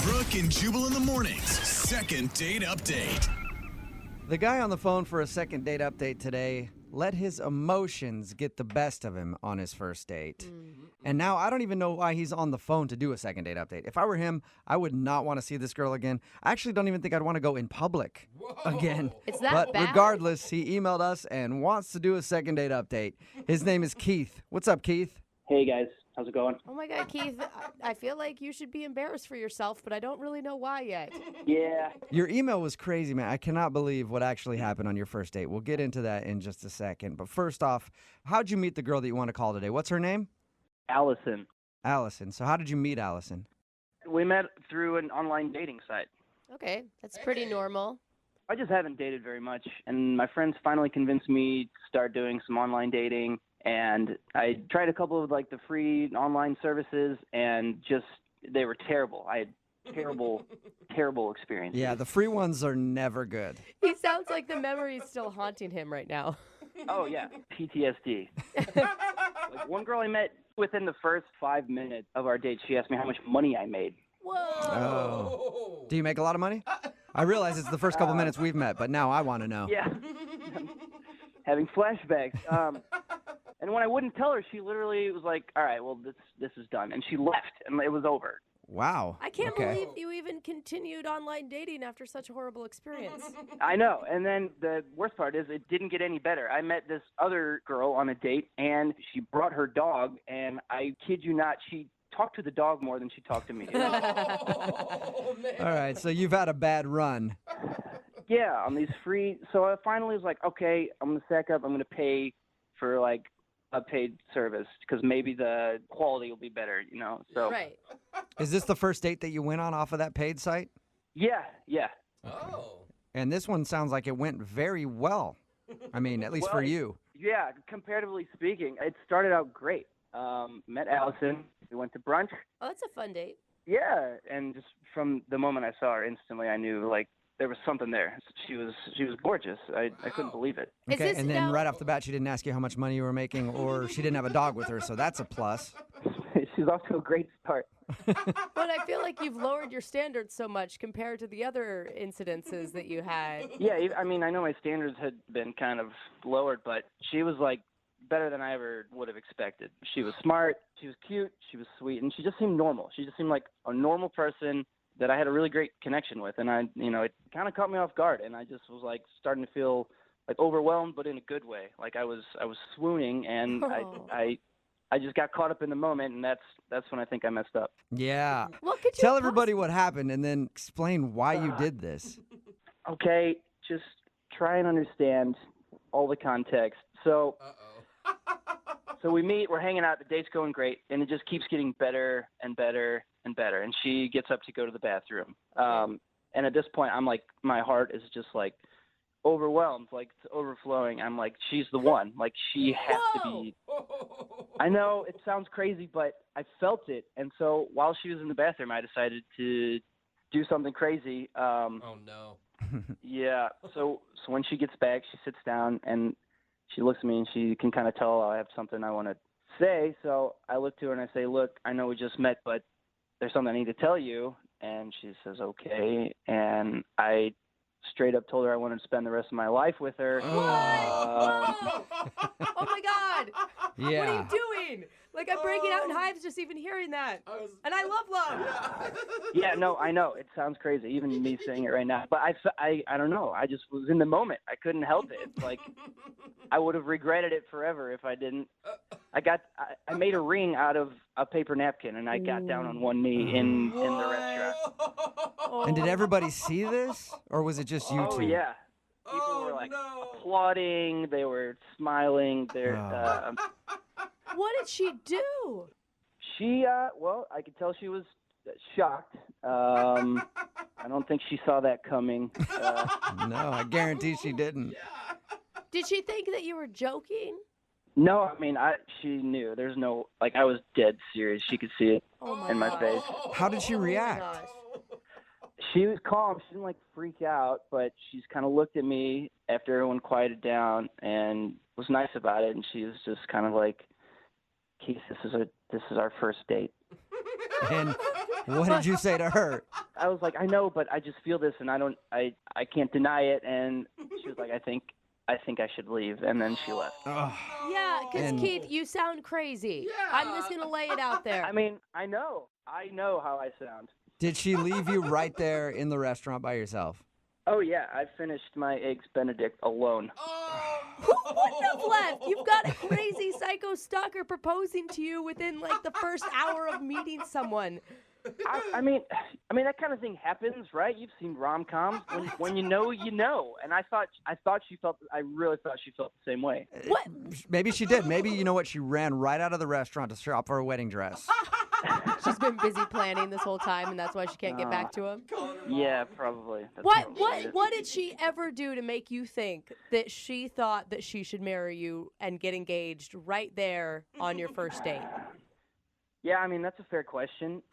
Brooke and Jubal in the mornings. Second date update. The guy on the phone for a second date update today let his emotions get the best of him on his first date. Mm-hmm. And now I don't even know why he's on the phone to do a second date update. If I were him, I would not want to see this girl again. I actually don't even think I'd want to go in public again. It's that but bad? Regardless, he emailed us and wants to do a second date update. His name is Keith. What's up, Keith? Hey, guys. How's it going? Oh, my God, Keith. I feel like you should be embarrassed for yourself, but I don't really know why yet. Yeah. Your email was crazy, man. I cannot believe what actually happened on your first date. We'll get into that in just a second. But first off, how'd you meet the girl that you want to call today? What's her name? Allison. Allison. So how did you meet Allison? We met through an online dating site. Okay, that's pretty normal. I just haven't dated very much, and my friends finally convinced me to start doing some online dating. And I tried a couple of like the free online services, and just they were terrible. I had terrible experiences. Yeah, the free ones are never good. He sounds like the memory is still haunting him right now. Oh yeah, PTSD. Like one girl I met within the first 5 minutes of our date, she asked me how much money I made. Whoa! Oh. Do you make a lot of money? I realize it's the first couple minutes we've met, but now I want to know. Yeah. Having flashbacks. And when I wouldn't tell her, she literally was like, all right, well, this is done. And she left, and it was over. Wow. I can't believe you even continued online dating after such a horrible experience. I know. And then the worst part is it didn't get any better. I met this other girl on a date, and she brought her dog, and I kid you not, she talked to the dog more than she talked to me. Oh, man. All right, so you've had a bad run. Yeah, on these free. So I finally was like, okay, I'm going to sack up. I'm going to pay for, like, a paid service because maybe the quality will be better, you know. So right. Is this the first date that you went on off of that paid site? Yeah. Oh. And this one sounds like it went very well. I mean, at least for you. Yeah, comparatively speaking, it started out great. Met Allison. We went to brunch. Oh, that's a fun date. Yeah, and just from the moment I saw her, instantly I knew like there was something there. She was gorgeous. I couldn't believe it. Okay, and then right off the bat, she didn't ask you how much money you were making, or she didn't have a dog with her, so that's a plus. She's off to a great start. But I feel like you've lowered your standards so much compared to the other incidences that you had. Yeah, I mean, I know my standards had been kind of lowered, but she was like better than I ever would have expected. She was smart, she was cute, she was sweet, and she just seemed normal. She just seemed like a normal person that I had a really great connection with, and it kind of caught me off guard, and I just was like starting to feel like overwhelmed, but in a good way. Like I was swooning, and I just got caught up in the moment, and that's when I think I messed up. Yeah. Well, could you tell everybody what happened, and then explain why you did this. Okay, just try and understand all the context. So. So we meet, we're hanging out, the date's going great, and it just keeps getting better and better and better. And she gets up to go to the bathroom. And at this point, I'm like, my heart is just like overwhelmed, like it's overflowing. I'm like, she's the one. Like she has to be. I know it sounds crazy, but I felt it. And so while she was in the bathroom, I decided to do something crazy. Oh, no. Yeah. So when she gets back, she sits down and she looks at me and she can kind of tell I have something I want to say. So I look to her and I say, look, I know we just met, but there's something I need to tell you. And she says, okay. And I straight up told her I wanted to spend the rest of my life with her. Oh my God. Yeah. What are you doing? Like, I'm breaking out in hives just even hearing that. And I love love. Yeah, no, I know. It sounds crazy, even me saying it right now. But I don't know. I just was in the moment. I couldn't help it. It's like I would have regretted it forever if I didn't. I made a ring out of a paper napkin, and I got down on one knee in the restaurant. And did everybody see this, or was it just you two? Oh, yeah. People were like applauding. They were smiling. What did she do? She, well, I could tell she was shocked. I don't think she saw that coming. No, I guarantee she didn't. Did she think that you were joking? No, I mean, she knew. There's no, I was dead serious. She could see it in my face. How did she react? She was calm. She didn't, freak out, but she's kind of looked at me after everyone quieted down and was nice about it, and she was just kind of like, Keith, this is our first date. And what did you say to her? I was like, I know, but I just feel this, and I can't deny it. And she was like, I think I should leave, and then she left. Yeah, because Keith, you sound crazy. Yeah. I'm just gonna lay it out there. I mean, I know how I sound. Did she leave you right there in the restaurant by yourself? Oh yeah, I finished my eggs Benedict alone. Who wouldn't have left? You've got a crazy psycho stalker proposing to you within the first hour of meeting someone. I mean that kind of thing happens, right? You've seen rom-coms. When you know, you know. And I really thought she felt the same way. What? Maybe she did. Maybe, you know what, she ran right out of the restaurant to shop for a wedding dress. She's been busy planning this whole time, and that's why she can't get back to him. Yeah, probably. What did she ever do to make you think that she thought that she should marry you and get engaged right there on your first date? Yeah, I mean, that's a fair question.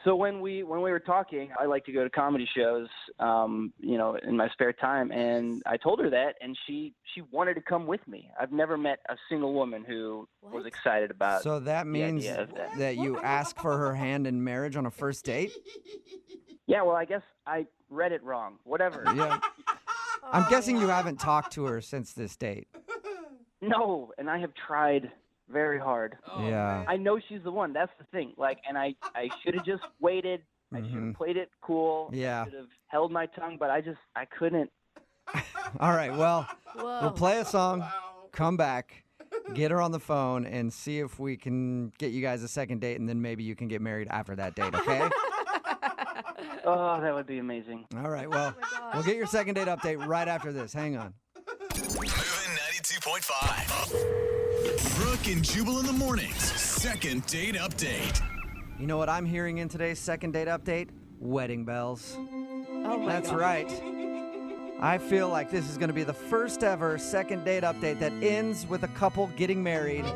So when we were talking, I like to go to comedy shows, in my spare time, and I told her that, and she wanted to come with me. I've never met a single woman who was excited about. So that means that you ask for her hand in marriage on a first date? Yeah, well, I guess I read it wrong. Whatever. Yeah. I'm guessing you haven't talked to her since this date. No, and I have tried very hard. Yeah. I know she's the one. That's the thing. And I should have just waited. I should have played it cool. Yeah. I should have held my tongue, but I couldn't. All right, well, we'll play a song, come back, get her on the phone, and see if we can get you guys a second date, and then maybe you can get married after that date, okay? Oh, that would be amazing. All right, well, we'll get your second date update right after this. Hang on. Moving 92.5. Brooke and Jubal in the mornings. Second date update. You know what I'm hearing in today's second date update? Wedding bells. Oh my That's God. right. I feel like this is going to be the first ever second date update that ends with a couple getting married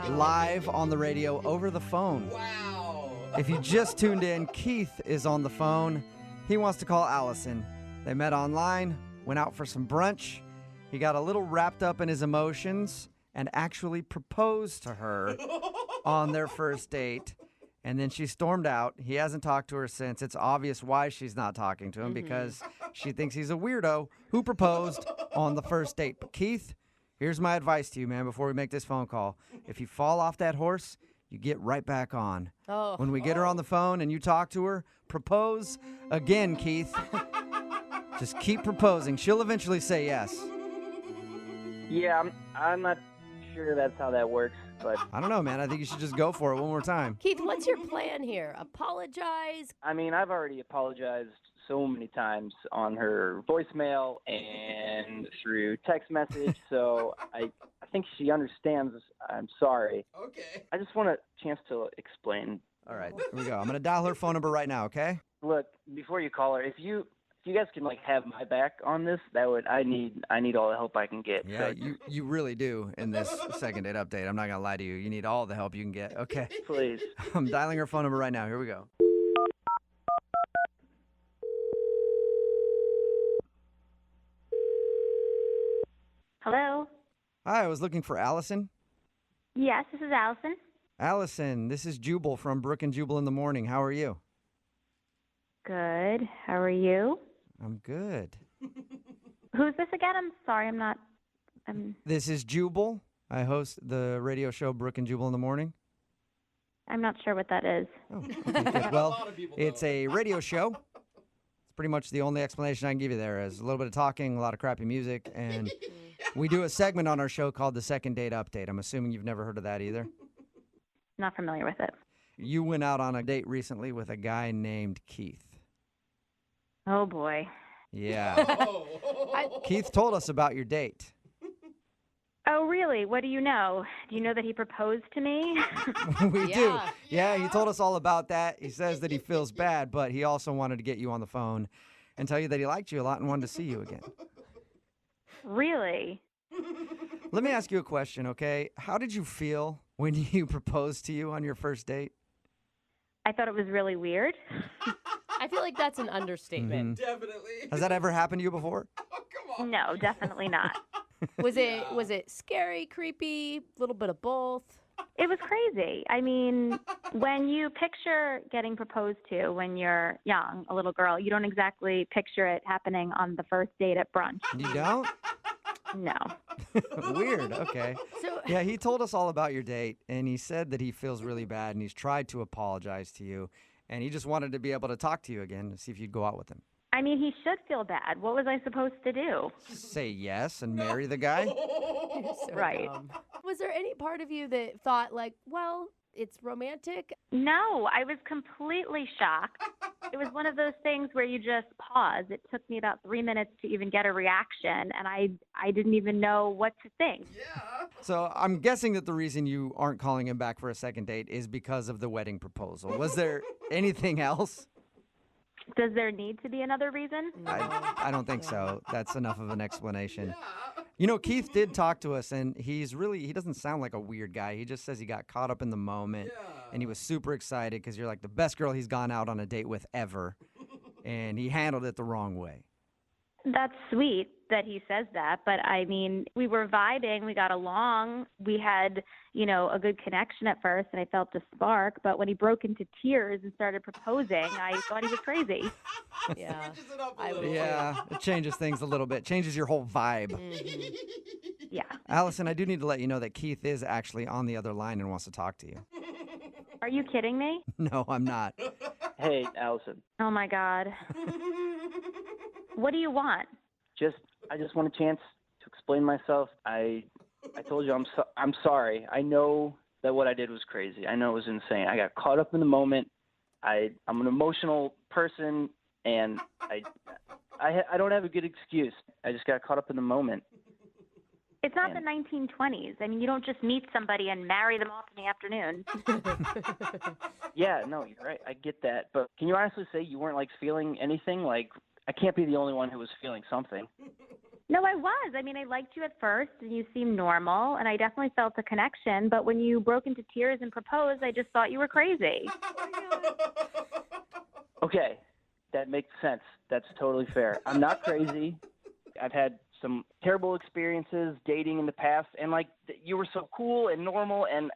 live on the radio over the phone. Wow. If you just tuned in, Keith is on the phone. He wants to call Allison. They met online, went out for some brunch. He got a little wrapped up in his emotions and actually proposed to her on their first date. And then she stormed out. He hasn't talked to her since. It's obvious why she's not talking to him, because she thinks he's a weirdo who proposed on the first date. But Keith, here's my advice to you, man, before we make this phone call. If you fall off that horse, you get right back on. Oh. When we get her on the phone and you talk to her, propose again, Keith. Just keep proposing. She'll eventually say yes. Yeah, I'm not sure that's how that works, but I don't know, man. I think you should just go for it one more time. Keith, what's your plan here? Apologize? I mean, I've already apologized so many times on her voicemail and through text message, so I think she understands I'm sorry. Okay. I just want a chance to explain. All right, here we go. I'm going to dial her phone number right now, okay? Look, before you call her, if you guys can have my back on this, I need all the help I can get. Yeah, So, you really do in this second date update. I'm not going to lie to you. You need all the help you can get. Okay. please. I'm dialing her phone number right now. Here we go. Hello? Hi, I was looking for Allison. Yes, this is Allison. Allison, this is Jubal from Brooke and Jubal in the morning. How are you? Good. How are you? I'm good. Who's this again? I'm sorry, This is Jubal. I host the radio show Brooke and Jubal in the morning. I'm not sure what that is. Oh, okay, good. Well, it's a radio show. It's pretty much the only explanation I can give you there is a little bit of talking, a lot of crappy music, and we do a segment on our show called the Second Date Update. I'm assuming you've never heard of that either. Not familiar with it. you went out on a date recently with a guy named Keith. Oh, boy. Yeah. Keith told us about your date. Oh, really? What do you know? Do you know that he proposed to me? We do. Yeah, he told us all about that. He says that he feels bad, but he also wanted to get you on the phone and tell you that he liked you a lot and wanted to see you again. Really? Let me ask you a question, okay? How did you feel when he proposed to you on your first date? I thought it was really weird. I feel like that's an understatement. Definitely. Has that ever happened to you before? No, definitely not. Was it scary, creepy, a little bit of both? It was crazy. I mean, when you picture getting proposed to when you're young, a little girl, you don't exactly picture it happening on the first date at brunch. You don't? No. Weird. Okay. Yeah, he told us all about your date, and he said that he feels really bad, and he's tried to apologize to you, and he just wanted to be able to talk to you again to see if you'd go out with him. I mean, he should feel bad. What was I supposed to do? Say yes and marry the guy? You're so Right. dumb. Was there any part of you that thought like, well, it's romantic? No, I was completely shocked. It was one of those things where you just pause. It took me about 3 minutes to even get a reaction, and I didn't even know what to think. So I'm guessing that the reason you aren't calling him back for a second date is because of the wedding proposal. Was there anything else? Does there need to be another reason? I don't think so. That's enough of an explanation. You know, Keith did talk to us, and he doesn't sound like a weird guy. He just says he got caught up in the moment, and he was super excited because you're like the best girl he's gone out on a date with ever, and he handled it the wrong way. That's sweet that he says that, but I mean, we were vibing, we got along, we had, a good connection at first, and I felt a spark, but when he broke into tears and started proposing, I thought he was crazy. Yeah. Yeah, it changes things a little bit, changes your whole vibe. Mm-hmm. Yeah. Allison, I do need to let you know that Keith is actually on the other line and wants to talk to you. Are you kidding me? No, I'm not. Hey, Allison. Oh my God. What do you want? I just want a chance to explain myself. I told you I'm sorry. I know that what I did was crazy. I know it was insane. I got caught up in the moment. I'm an emotional person, and I don't have a good excuse. I just got caught up in the moment. It's not the 1920s. I mean, you don't just meet somebody and marry them off in the afternoon. Yeah, no, you're right. I get that. But can you honestly say you weren't, feeling anything? I can't be the only one who was feeling something. No, I was. I mean, I liked you at first, and you seemed normal, and I definitely felt a connection. But when you broke into tears and proposed, I just thought you were crazy. Okay, that makes sense. That's totally fair. I'm not crazy. I've had some terrible experiences dating in the past, and you were so cool and normal, and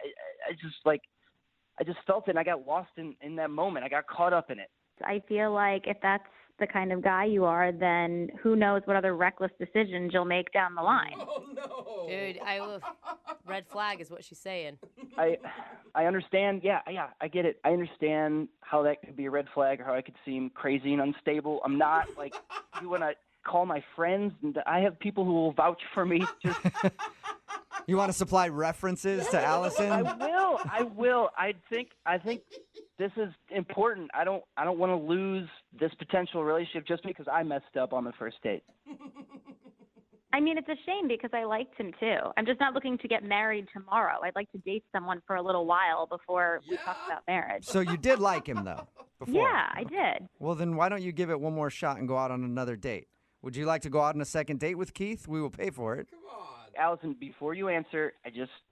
I just felt it, and I got lost in that moment. I got caught up in it. I feel like if that's the kind of guy you are, then who knows what other reckless decisions you'll make down the line. Oh, no. Dude, red flag is what she's saying. I understand. Yeah, I get it. I understand how that could be a red flag or how I could seem crazy and unstable. I'm not you want to call my friends, and I have people who will vouch for me. You want to supply references to Allison? I will. I think this is important. I don't want to lose this potential relationship just because I messed up on the first date. I mean, it's a shame because I liked him too. I'm just not looking to get married tomorrow. I'd like to date someone for a little while before we talk about marriage. So you did like him, though, before? Yeah, I did. Well, then why don't you give it one more shot and go out on another date? Would you like to go out on a second date with Keith? We will pay for it. Allison, before you answer, I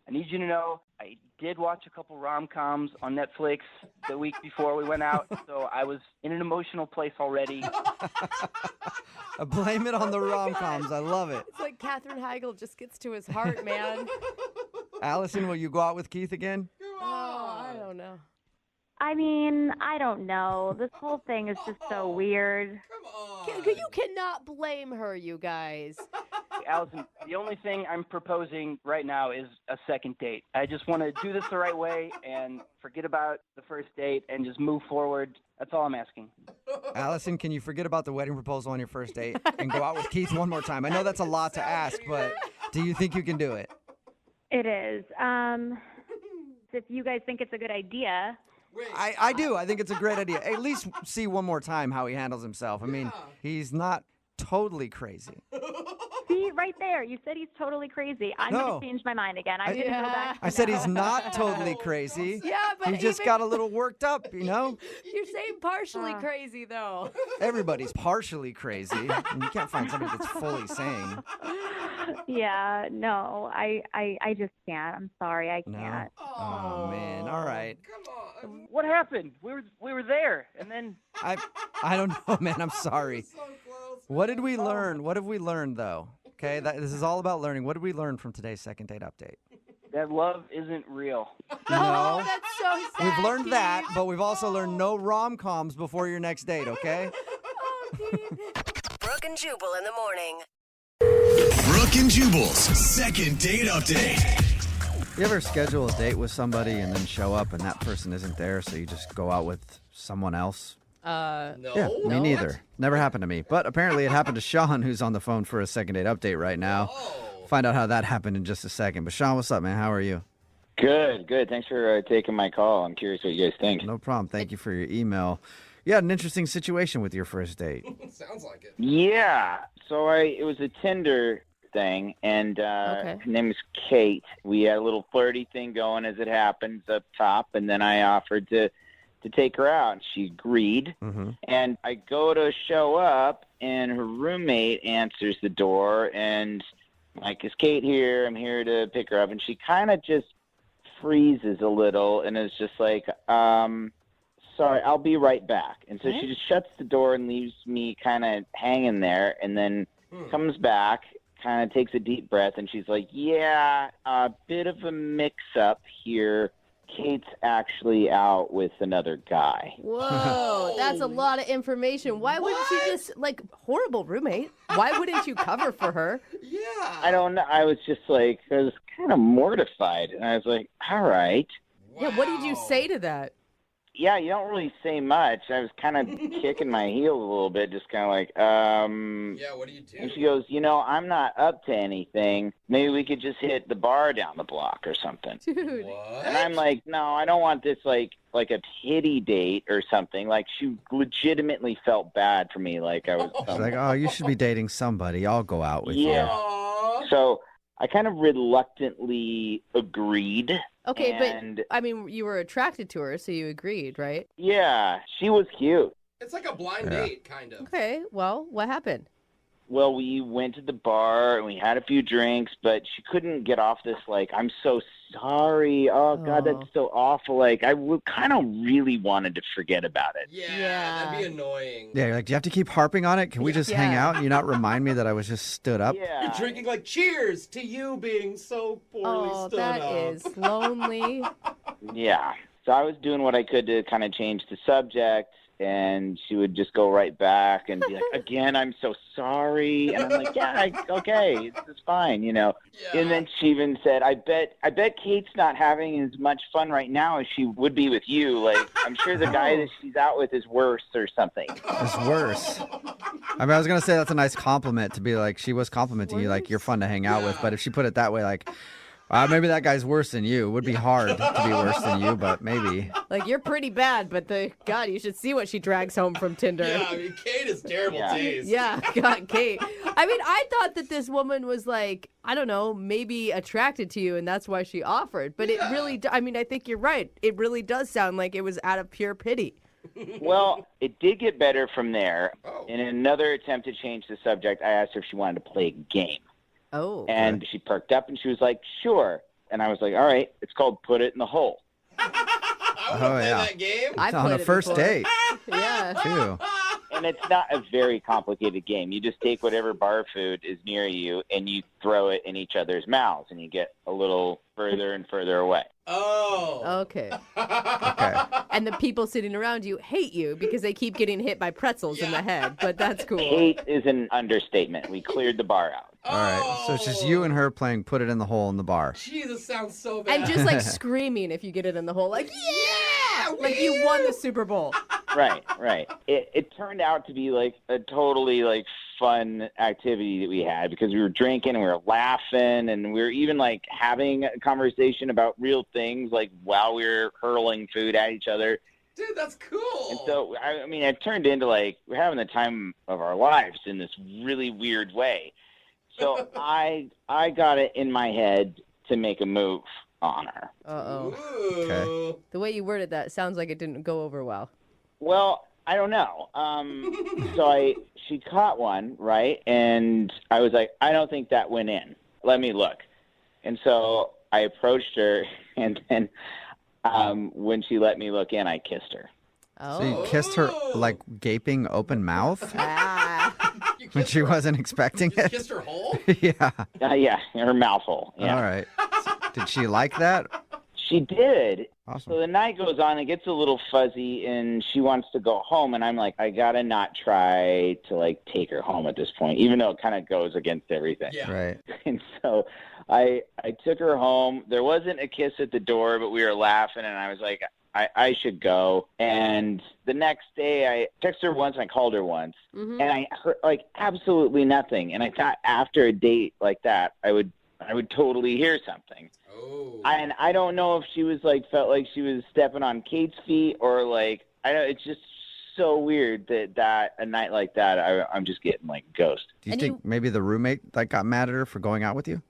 need you to know I did watch a couple rom-coms on Netflix the week before we went out, so I was in an emotional place already. Blame it on the rom-coms. I love it. It's like Katherine Heigl just gets to his heart, man. Allison, will you go out with Keith again? Oh, I don't know. I mean, I don't know. This whole thing is just so weird. You cannot blame her, you guys. Allison, the only thing I'm proposing right now is a second date. I just want to do this the right way and forget about the first date and just move forward. That's all I'm asking. Allison, can you forget about the wedding proposal on your first date and go out with Keith one more time? I know that's a lot to ask, but do you think you can do it? It is. If you guys think it's a good idea, I do. I think it's a great idea. At least see one more time how he handles himself. I mean, he's not totally crazy. See, right there. You said he's totally crazy. I'm No. going to change my mind again. I'm going to go back. I said he's not totally crazy. Yeah, but he just got a little worked up, you know? You're saying partially crazy, though. Everybody's partially crazy. And you can't find somebody that's fully sane. Yeah, no, I just can't. I'm sorry, I can't. Oh, man. All right. What happened? We were there, and then I don't know, man. I'm sorry. What did we learn? What have we learned, though? Okay, this is all about learning. What did we learn from today's second date update? that love isn't real. No. That's so sad. We've learned that, but we've also learned no rom-coms before your next date, okay? Brooke and Jubal in the morning. Brooke and Jubal's second date update. You ever schedule a date with somebody and then show up and that person isn't there, so you just go out with someone else? No. Yeah, me neither. Never happened to me. But apparently it happened to Sean, who's on the phone for a second date update right now. Find out how that happened in just a second. But Sean, what's up, man? How are you? Good. Thanks for taking my call. I'm curious what you guys think. No problem. Thank you for your email. You had an interesting situation with your first date. Sounds like it. Yeah. So it was a Tinder thing, and her name is Kate. We had a little flirty thing going as it happens up top, and then I offered to take her out, and she agreed. Mm-hmm. And I go to show up, and her roommate answers the door, and I'm like, is Kate here? I'm here to pick her up. And she kind of just freezes a little and is just like, sorry, I'll be right back. And so she just shuts the door and leaves me kind of hanging there, and then comes back, kind of takes a deep breath, and she's like, yeah, a bit of a mix-up here. Kate's actually out with another guy. Whoa, that's a lot of information. Why wouldn't you just, horrible roommate, why wouldn't you cover for her? Yeah. I don't know. I was just like, I was kind of mortified. And I was like, all right. Wow. Yeah, what did you say to that? Yeah, you don't really say much. I was kind of kicking my heels a little bit, just kind of like, Yeah, what do you do? And she goes, I'm not up to anything. Maybe we could just hit the bar down the block or something. Dude. What? And I'm like, no, I don't want this like a pity date or something. Like, she legitimately felt bad for me. Like, I was. She's like, oh, you should be dating somebody. I'll go out with you. So I kind of reluctantly agreed. Okay, but, you were attracted to her, so you agreed, right? Yeah, she was cute. It's like a blind date, kind of. Okay, well, what happened? Well, we went to the bar and we had a few drinks, but she couldn't get off this, I'm so sorry. Oh, God, that's so awful. I kind of really wanted to forget about it. Yeah, that'd be annoying. Yeah, you're like, do you have to keep harping on it? Can we just hang out and you not remind me that I was just stood up? Yeah. You're drinking cheers to you being so poorly stood up. That is lonely. Yeah. So I was doing what I could to kind of change the subject. And she would just go right back and be like, again, I'm so sorry. And I'm like, yeah, okay, it's fine, Yeah. And then she even said, I bet Kate's not having as much fun right now as she would be with you. I'm sure the guy that she's out with is worse or something. It's worse. I was going to say that's a nice compliment to be like, she was complimenting you, you're fun to hang out with. But if she put it that way, maybe that guy's worse than you. It would be hard to be worse than you, but maybe. You're pretty bad, but God, you should see what she drags home from Tinder. Yeah, Kate is terrible taste. Yeah, God, Kate. I thought that this woman was I don't know, maybe attracted to you, and that's why she offered. But it really, I think you're right. It really does sound like it was out of pure pity. Well, it did get better from there. In another attempt to change the subject, I asked her if she wanted to play a game. Oh. And she perked up and she was like, sure. And I was like, all right, it's called Put It in the Hole. I want to play that game. It's on a first date. Yeah. Too. And it's not a very complicated game. You just take whatever bar food is near you and you throw it in each other's mouths and you get a little further and further away. Oh. Okay. And the people sitting around you hate you because they keep getting hit by pretzels in the head, but that's cool. Hate is an understatement. We cleared the bar out. All right. So it's just you and her playing Put It in the Hole in the bar. Jesus, sounds so bad. And just screaming if you get it in the hole. Yeah! You won the Super Bowl. Right. It turned out to be a totally fun activity that we had because we were drinking and we were laughing and we were even like having a conversation about real things like while we were hurling food at each other. Dude, that's cool. And so, I mean, it turned into like we're having the time of our lives in this really weird way. So I got it in my head to make a move on her. Uh-oh. Okay. The way you worded that sounds like it didn't go over well. Well, I don't know. So she caught one, right? And I was like, I don't think that went in. Let me look. And so I approached her, and then when she let me look in, I kissed her. Oh. So you kissed her like gaping open mouth? When she wasn't expecting You it? kissed her hole? Yeah. Yeah, her mouth hole. Yeah. All right. Did she like that? She did. Awesome. So the night goes on, it gets a little fuzzy, and she wants to go home, and I'm like, I gotta not try to like take her home at this point, even though it kind of goes against everything. Yeah. Right. And so I took her home. There wasn't a kiss at the door, but we were laughing, and I was like, I should go. And the next day, I texted her once, and I called her once, and I heard like absolutely nothing. And I thought after a date like that, I would totally hear something. Oh. And I don't know if she was like felt like she was stepping on Kate's feet or like I don't. It's just so weird that a night like that, I'm just getting like ghost. Do you think maybe the roommate that got mad at her for going out with you?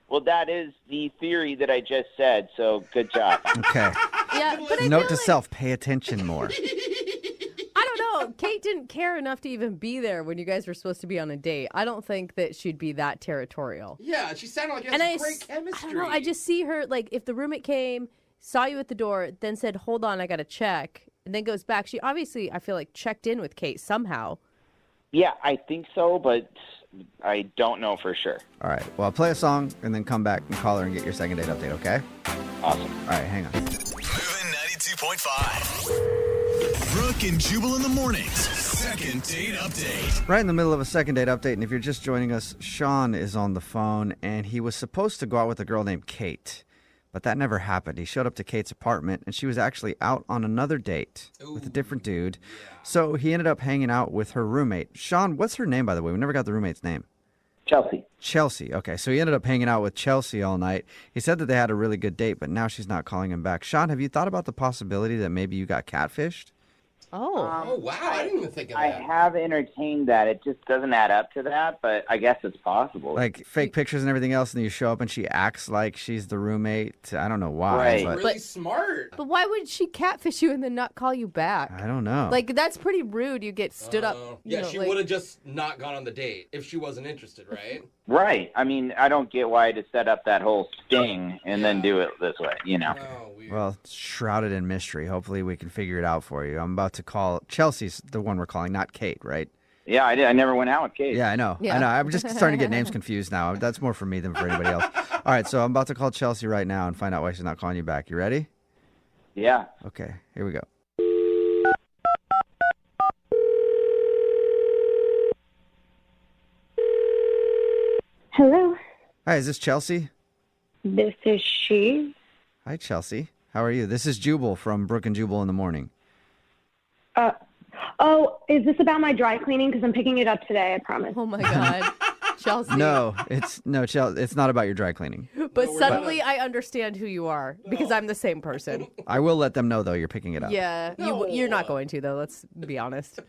Well, that is the theory that I just said. So good job. Okay. Yeah, but I Note feel to like, self: pay attention more. I don't know. Kate didn't care enough to even be there when you guys were supposed to be on a date. I don't think that she'd be that territorial. Yeah, she sounded like it And has great chemistry. I don't know. I just see her, like, if the roommate came, saw you at the door, then said, hold on, I got to check, and then goes back. She obviously, I feel like, checked in with Kate somehow. Yeah, I think so, but I don't know for sure. All right. Well, I'll play a song and then come back and call her and get your second date update, okay? Awesome. All right, hang on. Moving 92.5. Brooke and Jubal in the mornings. Second date update. Right in the middle of a second date update, and if you're just joining us, Sean is on the phone, and he was supposed to go out with a girl named Kate, but that never happened. He showed up to Kate's apartment, and she was actually out on another date with a different dude. So he ended up hanging out with her roommate. Sean, what's her name, by the way? We never got the roommate's name. Chelsea. Chelsea. Okay, so he ended up hanging out with Chelsea all night. He said that they had a really good date, but now she's not calling him back. Sean, have you thought about the possibility that maybe you got catfished? Oh. Wow, I didn't even think of I that. have entertained that. It just doesn't add up to that, but I guess it's possible. Like fake pictures and everything else, and then you show up and she acts like she's the roommate. I don't know why. Right. But Really smart. But why would she catfish you and then not call you back? I don't know. Like, that's pretty rude. You get stood up. Yeah, you know, she like- would have just not gone on the date if she wasn't interested, right? Right. I mean, I don't get why to set up that whole sting and then do it this way, you know? Oh, weird. Well, it's shrouded in mystery. Hopefully we can figure it out for you. I'm about to call. Chelsea's the one we're calling, not Kate, right? Yeah, I did. I never went out with Kate. Yeah, I know. Yeah. I know. I'm just starting to get names confused now. That's more for me than for anybody else. All right, so I'm about to call Chelsea right now and find out why she's not calling you back. You ready? Yeah. Okay, here we go. Hello, Hi, is this Chelsea? this is she. Hi, Chelsea. How are you? This is Jubal from Brooke and Jubal in the morning. Oh, is this about my dry cleaning? Because I'm picking it up today, I promise. Oh, my God. Chelsea. No, Chelsea. It's not about your dry cleaning. But suddenly I understand who you are because I'm the same person. I will let them know though you're picking it up. Yeah, you're not going to, though. Let's be honest.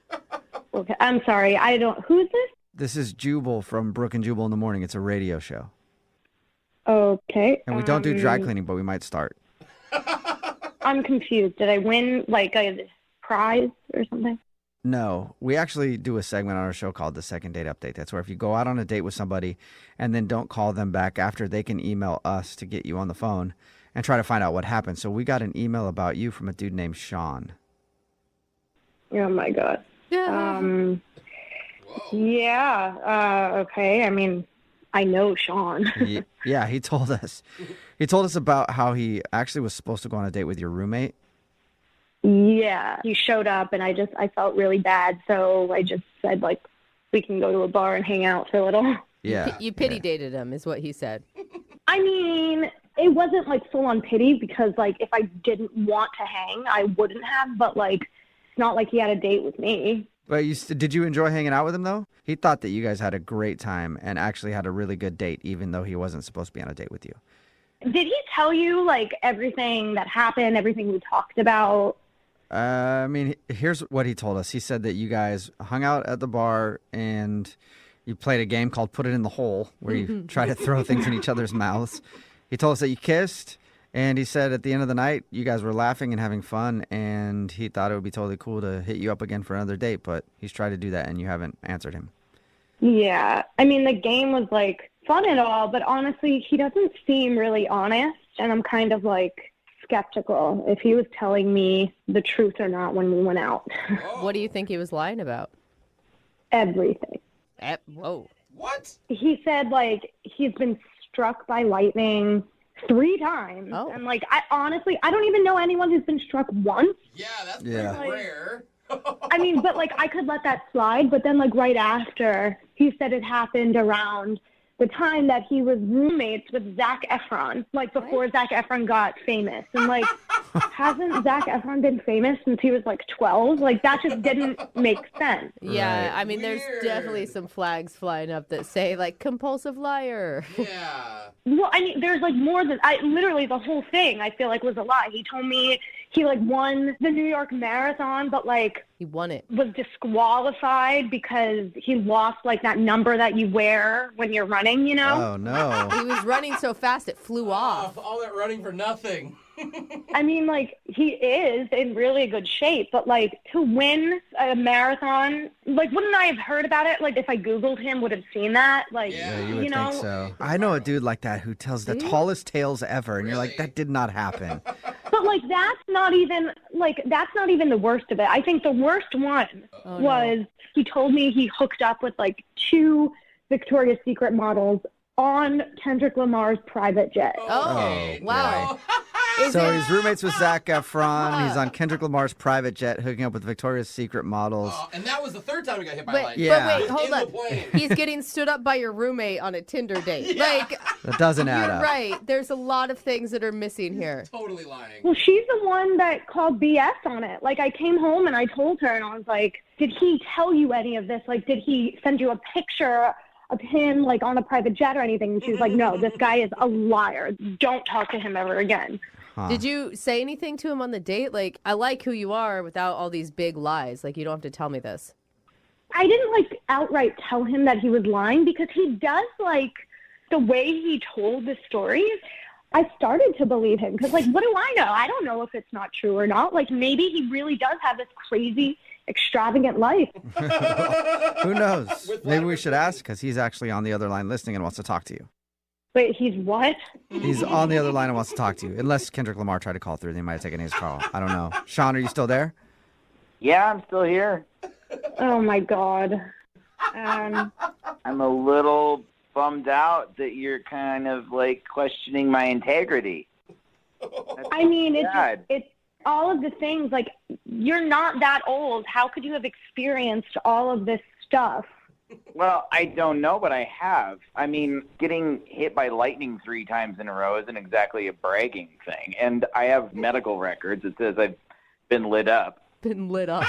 Okay, I'm sorry. Who's this? This is Jubal from Brooke and Jubal in the morning. It's a radio show. Okay. And we don't do dry cleaning, but we might start. I'm confused. Did I win like a prize or something? No, we actually do a segment on our show called the Second Date Update. That's where if you go out on a date with somebody and then don't call them back after, they can email us to get you on the phone and try to find out what happened. So we got an email about you from a dude named Sean. Oh my God. Yeah. Okay. I mean, I know Sean. Yeah, he told us. He told us about how he actually was supposed to go on a date with your roommate. Yeah. He showed up and I felt really bad. So I just said, like, we can go to a bar and hang out for a little. Yeah. You pity dated him, is what he said. I mean, it wasn't like full on pity because, like, if I didn't want to hang, I wouldn't have. But, like, it's not like he had a date with me. But did you enjoy hanging out with him, though? He thought that you guys had a great time and actually had a really good date, even though he wasn't supposed to be on a date with you. Did he tell you, like, everything that happened, everything we talked about? I mean, here's what he told us. He said that you guys hung out at the bar and you played a game called Put It in the Hole, where you try to throw things in each other's mouths. He told us that you kissed, and he said at the end of the night, you guys were laughing and having fun, and he thought it would be totally cool to hit you up again for another date, but he's tried to do that, and you haven't answered him. Yeah. I mean, the game was, like, fun and all, but honestly, he doesn't seem really honest, and I'm kind of, like, skeptical if he was telling me the truth or not when we went out. What do you think he was lying about? Everything. Whoa. What? He said, like, he's been struck by lightning 3 times. Oh. And, like, I don't even know anyone who's been struck once. Yeah, that's Yeah. pretty rare. I mean, but, like, I could let that slide, but then, like, right after, he said it happened around the time that he was roommates with Zac Efron, like, before Zac Efron got famous. And, like, hasn't Zac Efron been famous since he was, like, 12? Like, that just didn't make sense. Yeah, I mean, there's definitely some flags flying up that say, like, compulsive liar. Yeah. Well, I mean, there's, like, more than... literally, the whole thing, I feel like, was a lie. He told me he, like, won the New York Marathon, but, like... He won it. Was disqualified because he lost, like, that number that you wear when you're running, you know? Oh, no. He was running so fast it flew off. All that running for nothing. I mean, like, he is in really good shape, but, like, to win a marathon, like, wouldn't I have heard about it? Like, if I Googled him, would have seen that? Like, Yeah, you would you know? think so. I know a dude like that who tells the tallest tales ever, and you're like, that did not happen. But, like, that's not even the worst of it. I think the worst one was he told me he hooked up with, like, 2 Victoria's Secret models on Kendrick Lamar's private jet. Oh, wow. So he's roommates with Zac Efron. He's on Kendrick Lamar's private jet hooking up with Victoria's Secret models. And that was the 3rd time he got hit by lightning. Yeah. But wait, hold In the on. plane. He's getting stood up by your roommate on a Tinder date. Yeah. Like, That doesn't add you're up. right. There's a lot of things that are missing here. Totally lying. Well, she's the one that called BS on it. Like, I came home and I told her, and I was like, did he tell you any of this? Like, did he send you a picture of him, like, on a private jet or anything? And she was like, no, this guy is a liar. Don't talk to him ever again. Did you say anything to him on the date? Like, I like who you are without all these big lies. Like, you don't have to tell me this. I didn't, like, outright tell him that he was lying because he does, like, the way he told the stories. I started to believe him because, like, what do I know? I don't know if it's not true or not. Like, maybe he really does have this crazy, extravagant life. Who knows? Maybe we should ask because he's actually on the other line listening and wants to talk to you. Wait, he's what? He's on the other line and wants to talk to you. Unless Kendrick Lamar tried to call through, they might have taken his call. I don't know. Sean, are you still there? Yeah, I'm still here. Oh, my God. I'm a little bummed out that you're kind of, like, questioning my integrity. I mean, God. it's all of the things. Like, you're not that old. How could you have experienced all of this stuff? Well, I don't know, but I have. I mean, getting hit by lightning 3 times in a row isn't exactly a bragging thing. And I have medical records that says I've been lit up. Been lit up.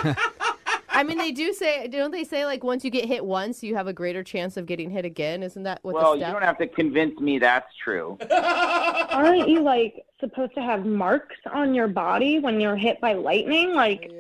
I mean, they do say, don't they say, like, once you get hit once, you have a greater chance of getting hit again? Isn't that what Well, the you step? don't have to convince me that's true. Aren't you, like, supposed to have marks on your body when you're hit by lightning? Like,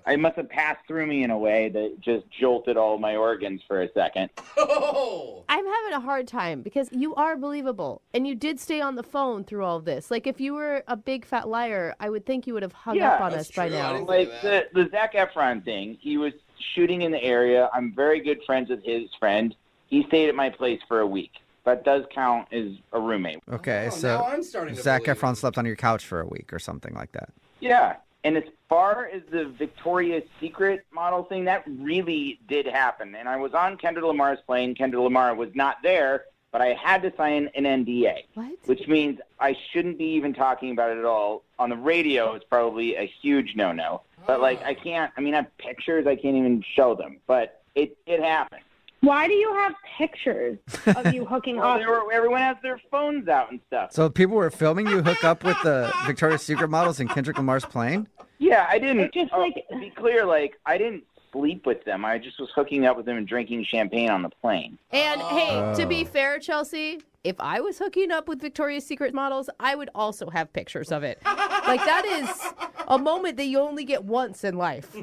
I must have passed through me in a way that just jolted all my organs for a second. I'm having a hard time because you are believable and you did stay on the phone through all of this. Like, if you were a big fat liar, I would think you would have hung up on us by now. Like the Zac Efron thing, he was shooting in the area. I'm very good friends with his friend. He stayed at my place for a week. That does count as a roommate. Okay, now so I'm starting to Zac believe Efron slept on your couch for a week or something like that. Yeah. And as far as the Victoria's Secret model thing, that really did happen. And I was on Kendrick Lamar's plane. Kendrick Lamar was not there, but I had to sign an NDA. What? Which means I shouldn't be even talking about it at all. On the radio, it's probably a huge no-no. But, like, I have pictures. I can't even show them. But it happened. why do you have pictures of you hooking up? Everyone has their phones out and stuff. So people were filming you hook up with the Victoria's Secret models in Kendrick Lamar's plane? Yeah, I didn't. It's just to be clear, like, I didn't sleep with them. I just was hooking up with them and drinking champagne on the plane. And hey, to be fair, Chelsea, if I was hooking up with Victoria's Secret models, I would also have pictures of it. Like, that is a moment that you only get once in life.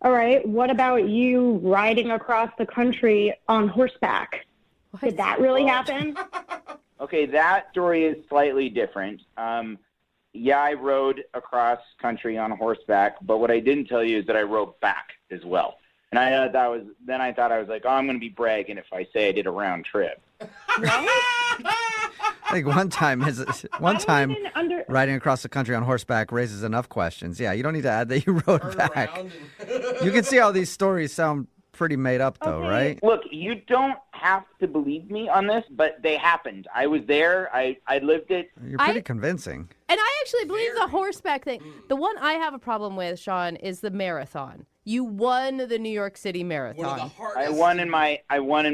All right. What about you riding across the country on horseback? Did that really happen? Okay, that story is slightly different. Yeah, I rode across country on horseback, but what I didn't tell you is that I rode back as well. And I thought I was like, oh, I'm going to be bragging if I say I did a round trip. Like one time riding across the country on horseback raises enough questions. Yeah, you don't need to add that you rode back. You can see how these stories sound pretty made up, though, right? Look, you don't have to believe me on this, but they happened. I was there. I lived it. You're pretty convincing. And I actually believe the horseback thing. The one I have a problem with, Sean, is the marathon. You won the New York City Marathon. I won in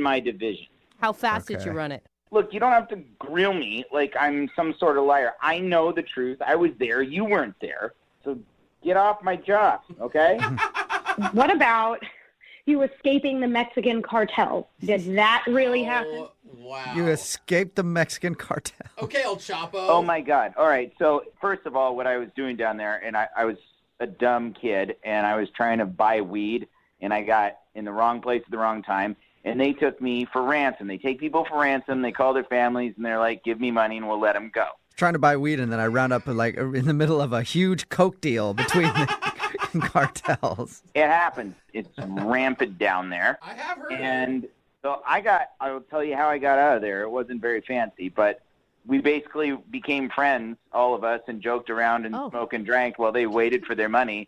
my division. How fast did you run it? Look, you don't have to grill me like I'm some sort of liar. I know the truth. I was there. You weren't there. So get off my job, okay? What about you escaping the Mexican cartel? Did that really happen? Wow. You escaped the Mexican cartel. Okay, El Chapo. Oh, my God. All right. So, first of all, what I was doing down there, and I was a dumb kid, and I was trying to buy weed, and I got in the wrong place at the wrong time, and they took me for ransom. They take people for ransom. They call their families, and they're like, give me money, and we'll let them go. Trying to buy weed, and then I round up like in the middle of a huge coke deal between the cartels. It happens. It's rampant down there. I have heard. And so I will tell you how I got out of there. It wasn't very fancy, but we basically became friends, all of us, and joked around and smoked and drank while they waited for their money.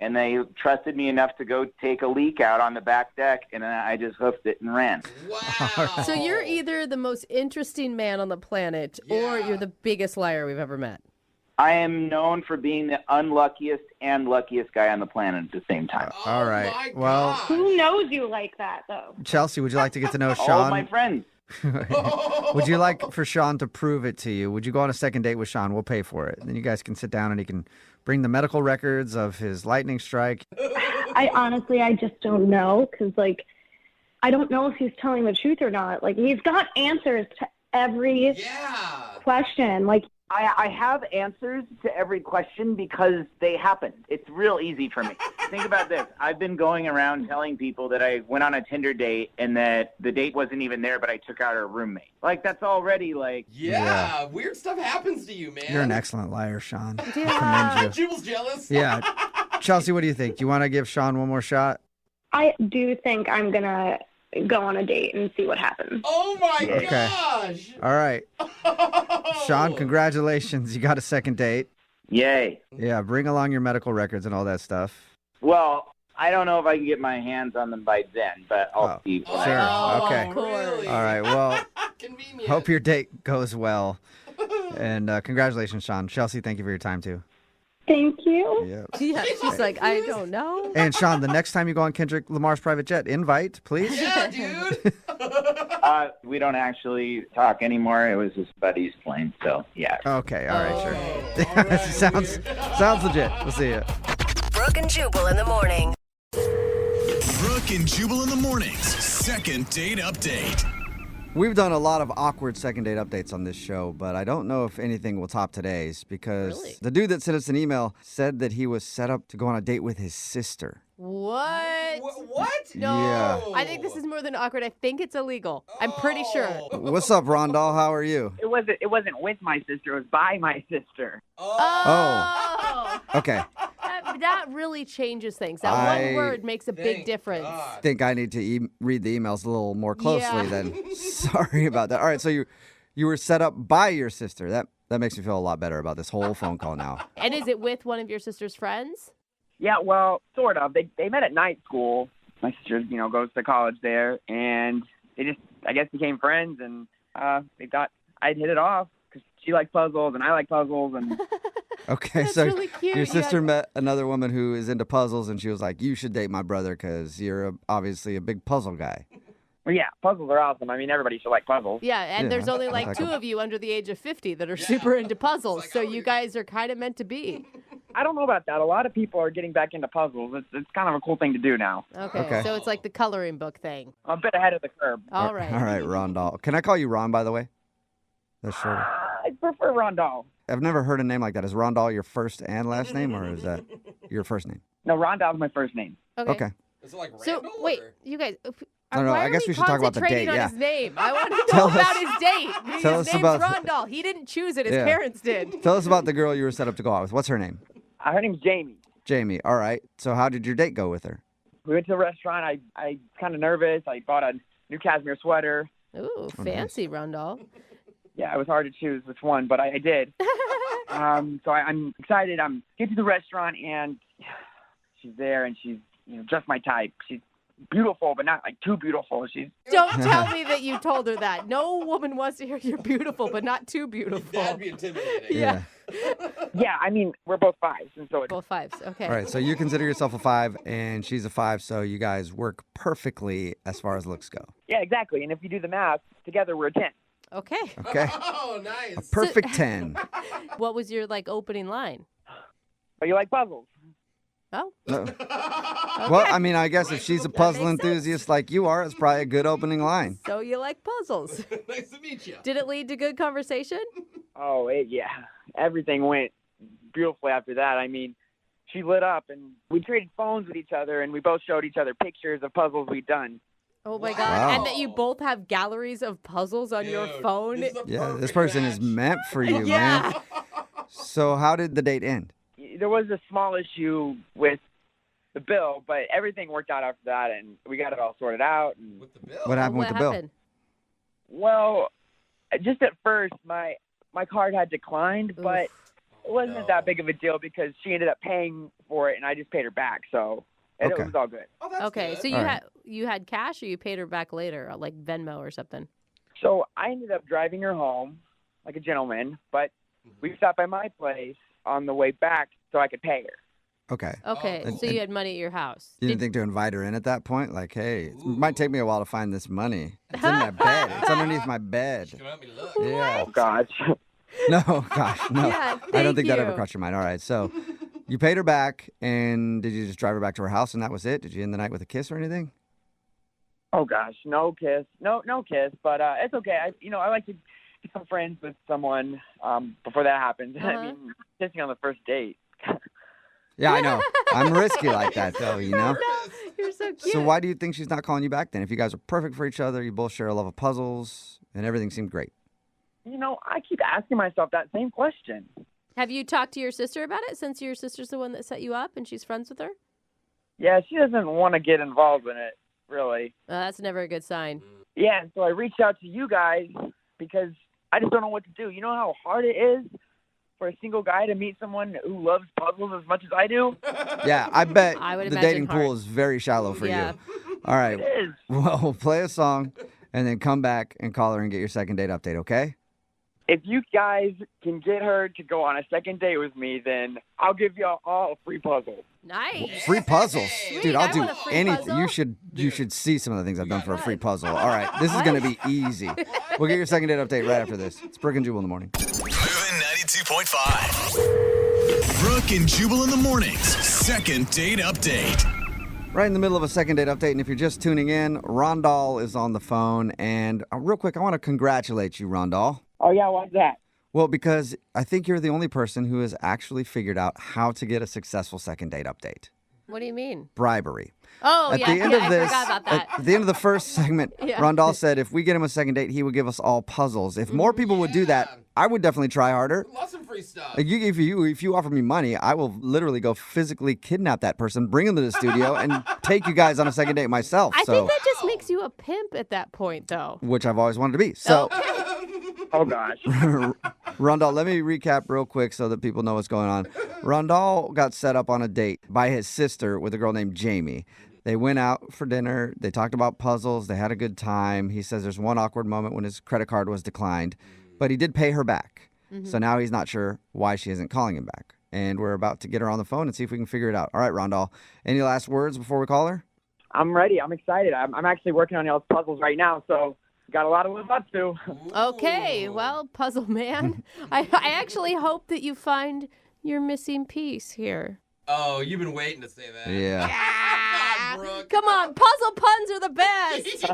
And they trusted me enough to go take a leak out on the back deck, and then I just hoofed it and ran. Wow. So you're either the most interesting man on the planet or you're the biggest liar we've ever met. I am known for being the unluckiest and luckiest guy on the planet at the same time. All right. Well, Who knows you like that, though? Chelsea, would you like to get to know Sean? All of my friends. Would you like for Sean to prove it to you? Would you go on a second date with Sean? We'll pay for it. Then you guys can sit down and he can bring the medical records of his lightning strike. I just don't know because, like, I don't know if he's telling the truth or not. Like, he's got answers to every question. Like, I have answers to every question because they happened. It's real easy for me. Think about this. I've been going around telling people that I went on a Tinder date and that the date wasn't even there, but I took out her roommate. Like, that's already, like... Yeah, weird stuff happens to you, man. You're an excellent liar, Sean. Yeah. I commend you. Jubal's jealous. Yeah. Chelsea, what do you think? Do you want to give Sean one more shot? I do think I'm going to go on a date and see what happens. Oh, my gosh. All right. Sean, congratulations. You got a second date. Yay. Yeah, bring along your medical records and all that stuff. Well, I don't know if I can get my hands on them by then, but I'll see. Sure. Okay. Really? All right. Well, Convenient. hope your date goes well. And congratulations, Sean. Chelsea, thank you for your time, too. Thank you. Yeah, she's like, I don't know. And Sean, the next time you go on Kendrick Lamar's private jet, invite, please. Yeah, dude. We don't actually talk anymore. It was his buddy's plane, so yeah. Okay, all right, sure. All right, sounds legit. We'll see you. Brooke and Jubal in the morning. Brooke and Jubal in the mornings. Second date update. We've done a lot of awkward second date updates on this show, but I don't know if anything will top today's because the dude that sent us an email said that he was set up to go on a date with his sister. What? What? No. Yeah. I think this is more than awkward. I think it's illegal. I'm pretty sure. What's up, Rondell? How are you? It wasn't with my sister. It was by my sister. Oh. Okay. That really changes things. That one word makes a big difference. I think I need to read the emails a little more closely then. Sorry about that. All right, so you were set up by your sister. That makes me feel a lot better about this whole phone call now. And is it with one of your sister's friends? Yeah, well, sort of. They met at night school. My sister, goes to college there, and they just, I guess, became friends, and they thought I'd hit it off because she likes puzzles and I like puzzles, and Okay, That's so really cute. your sister Yeah. met another woman who is into puzzles, and she was like, "You should date my brother because you're obviously a big puzzle guy." well, yeah, puzzles are awesome. I mean, everybody should like puzzles. Yeah, and Yeah, there's only I like like two them. of you under the age of 50 that are super into puzzles, so you guys are kind of meant to be. I don't know about that. A lot of people are getting back into puzzles. It's kind of a cool thing to do now. Okay, so it's like the coloring book thing. I'm a bit ahead of the curve. All right. All right, Rondal. Can I call you Ron, by the way? That's shorter. I prefer Rondal. I've never heard a name like that. Is Rondal your first and last name, or is that your first name? No, Rondal's my first name. Okay. Is it like So, wait, you guys. No, why I are guess we should talk about the date, concentrating on yeah. his name? I want to Tell know about us- his date. tell His us name's about- Rondal. He didn't choose it. His Yeah. parents did. Tell us about the girl you were set up to go out with. What's her name? Her name's Jamie. Jamie. All right. So how did your date go with her? We went to the restaurant. I kind of nervous. I bought a new cashmere sweater. Ooh, fancy, Rondal. Yeah, it was hard to choose which one, but I did. So I'm excited. I'm getting to the restaurant, and she's there, and she's just my type. She's beautiful, but not like too beautiful. Don't tell me that you told her that. No woman wants to hear you're beautiful, but not too beautiful. That'd be intimidating. Yeah. Yeah, I mean, we're both fives, and so both fives. Okay. All right. So you consider yourself a 5, and she's a 5, so you guys work perfectly as far as looks go. yeah, exactly. And if you do the math, together we're a 10. Okay. Okay. Oh, nice. Perfect 10. What was your opening line? But you like puzzles. Oh. No. Well, I mean, I guess if she's a puzzle enthusiast like you are, it's probably a good opening line. So you like puzzles. Nice to meet you. Did it lead to good conversation? Oh, yeah. Everything went beautifully after that. I mean, she lit up, and we traded phones with each other, and we both showed each other pictures of puzzles we'd done. Oh my God. Wow. And that you both have galleries of puzzles on your phone. Yeah, this person is meant for you, Yeah. man. So how did the date end? There was a small issue with the bill, but everything worked out after that, and we got it all sorted out. And What happened with the bill? Well, just at first, my card had declined, but it wasn't that big of a deal because she ended up paying for it, and I just paid her back, so it Okay. was all good. Okay, so you had cash or you paid her back later, like Venmo or something? So I ended up driving her home like a gentleman, but we stopped by my place on the way back so I could pay her. Okay. Okay, And- so you had money at your house. You didn't think to invite her in at that point? Like, hey, it might take me a while to find this money. It's in my bed. It's underneath my bed. Yeah. Oh, gosh. No, gosh, no. Yeah, I don't think that ever you. crossed your mind. All right, so you paid her back, and did you just drive her back to her house, and that was it? Did you end the night with a kiss or anything? Oh gosh, no kiss, no kiss, but it's okay. I like to become friends with someone before that happens. I mean, kissing on the first date. Yeah, I know. I'm risky like that, though, you know? You're so cute. So why do you think she's not calling you back then? If you guys are perfect for each other, you both share a love of puzzles, and everything seemed great. I keep asking myself that same question. Have you talked to your sister about it since your sister's the one that set you up and she's friends with her? Yeah, she doesn't want to get involved in it, really. That's never a good sign. Yeah, and so I reached out to you guys because I just don't know what to do. You know how hard it is for a single guy to meet someone who loves puzzles as much as I do? Yeah, I bet I would the imagine dating pool hard. is very shallow for Yeah. you. All right. It is. Well, we'll play a song, and then come back and call her and get your second date update, okay? If you guys can get her to go on a second date with me, then I'll give y'all all a free puzzle. Nice. Free puzzles. Dude, I'll I do want a free anything. puzzle. You should see some of the things I've done for a free puzzle. All right, this is going to be easy. We'll get your second date update right after this. It's Brooke and Jubal in the morning. Moving 92.5. Brooke and Jubal in the mornings. Second date update. Right in the middle of a second date update, and if you're just tuning in, Rondal is on the phone. And real quick, I want to congratulate you, Rondal. Oh, yeah, why's that? Well, because I think you're the only person who has actually figured out how to get a successful second date update. What do you mean? Bribery. Oh, At yeah, the end yeah, of I this, forgot about that. at the end of the first segment, Yeah. Rondal said if we get him a second date, he would give us all puzzles. If more people would do that, I would definitely try harder. Lots of free stuff. Like, if you offer me money, I will literally go physically kidnap that person, bring him to the studio, and take you guys on a second date myself. I So, think that just makes you a pimp at that point, though. which I've always wanted to be. So, Oh, gosh. Rondal, let me recap real quick so that people know what's going on. Rondal got set up on a date by his sister with a girl named Jamie. They went out for dinner. They talked about puzzles. They had a good time. He says there's one awkward moment when his credit card was declined, but he did pay her back. So now he's not sure why she isn't calling him back. And we're about to get her on the phone and see if we can figure it out. All right, Rondal, any last words before we call her? I'm ready. I'm excited. I'm actually working on y'all's puzzles right now, so got a lot to live up to. Okay, well, puzzle man, I actually hope that you find your missing piece here. Oh, you've been waiting to say that. Yeah. Come on, puzzle puns are the best.